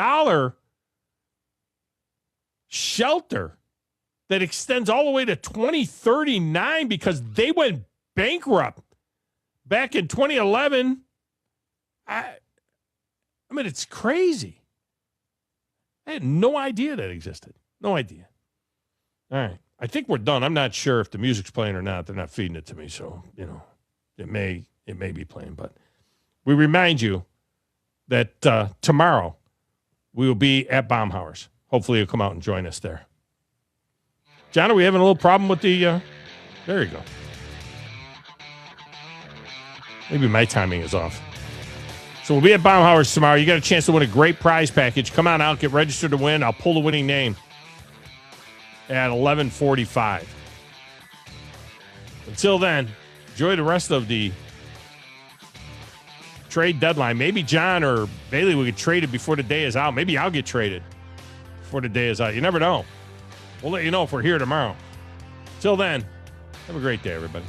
shelter that extends all the way to 2039 because they went bankrupt back in 2011. I mean, it's crazy. I had no idea that existed. No idea. All right. I think we're done. I'm not sure if the music's playing or not. They're not feeding it to me, so, you know, it may be playing. But we remind you that tomorrow we will be at Baumhauer's. Hopefully you'll come out and join us there. John, are we having a little problem with the there you go. Maybe my timing is off. So we'll be at Baumhauer's tomorrow. You got a chance to win a great prize package. Come on out, get registered to win. I'll pull the winning name at 11:45. Until then, enjoy the rest of the trade deadline. Maybe John or Bailey will get traded before the day is out. Maybe I'll get traded before the day is out. You never know. We'll let you know if we're here tomorrow. Till then, have a great day, everybody.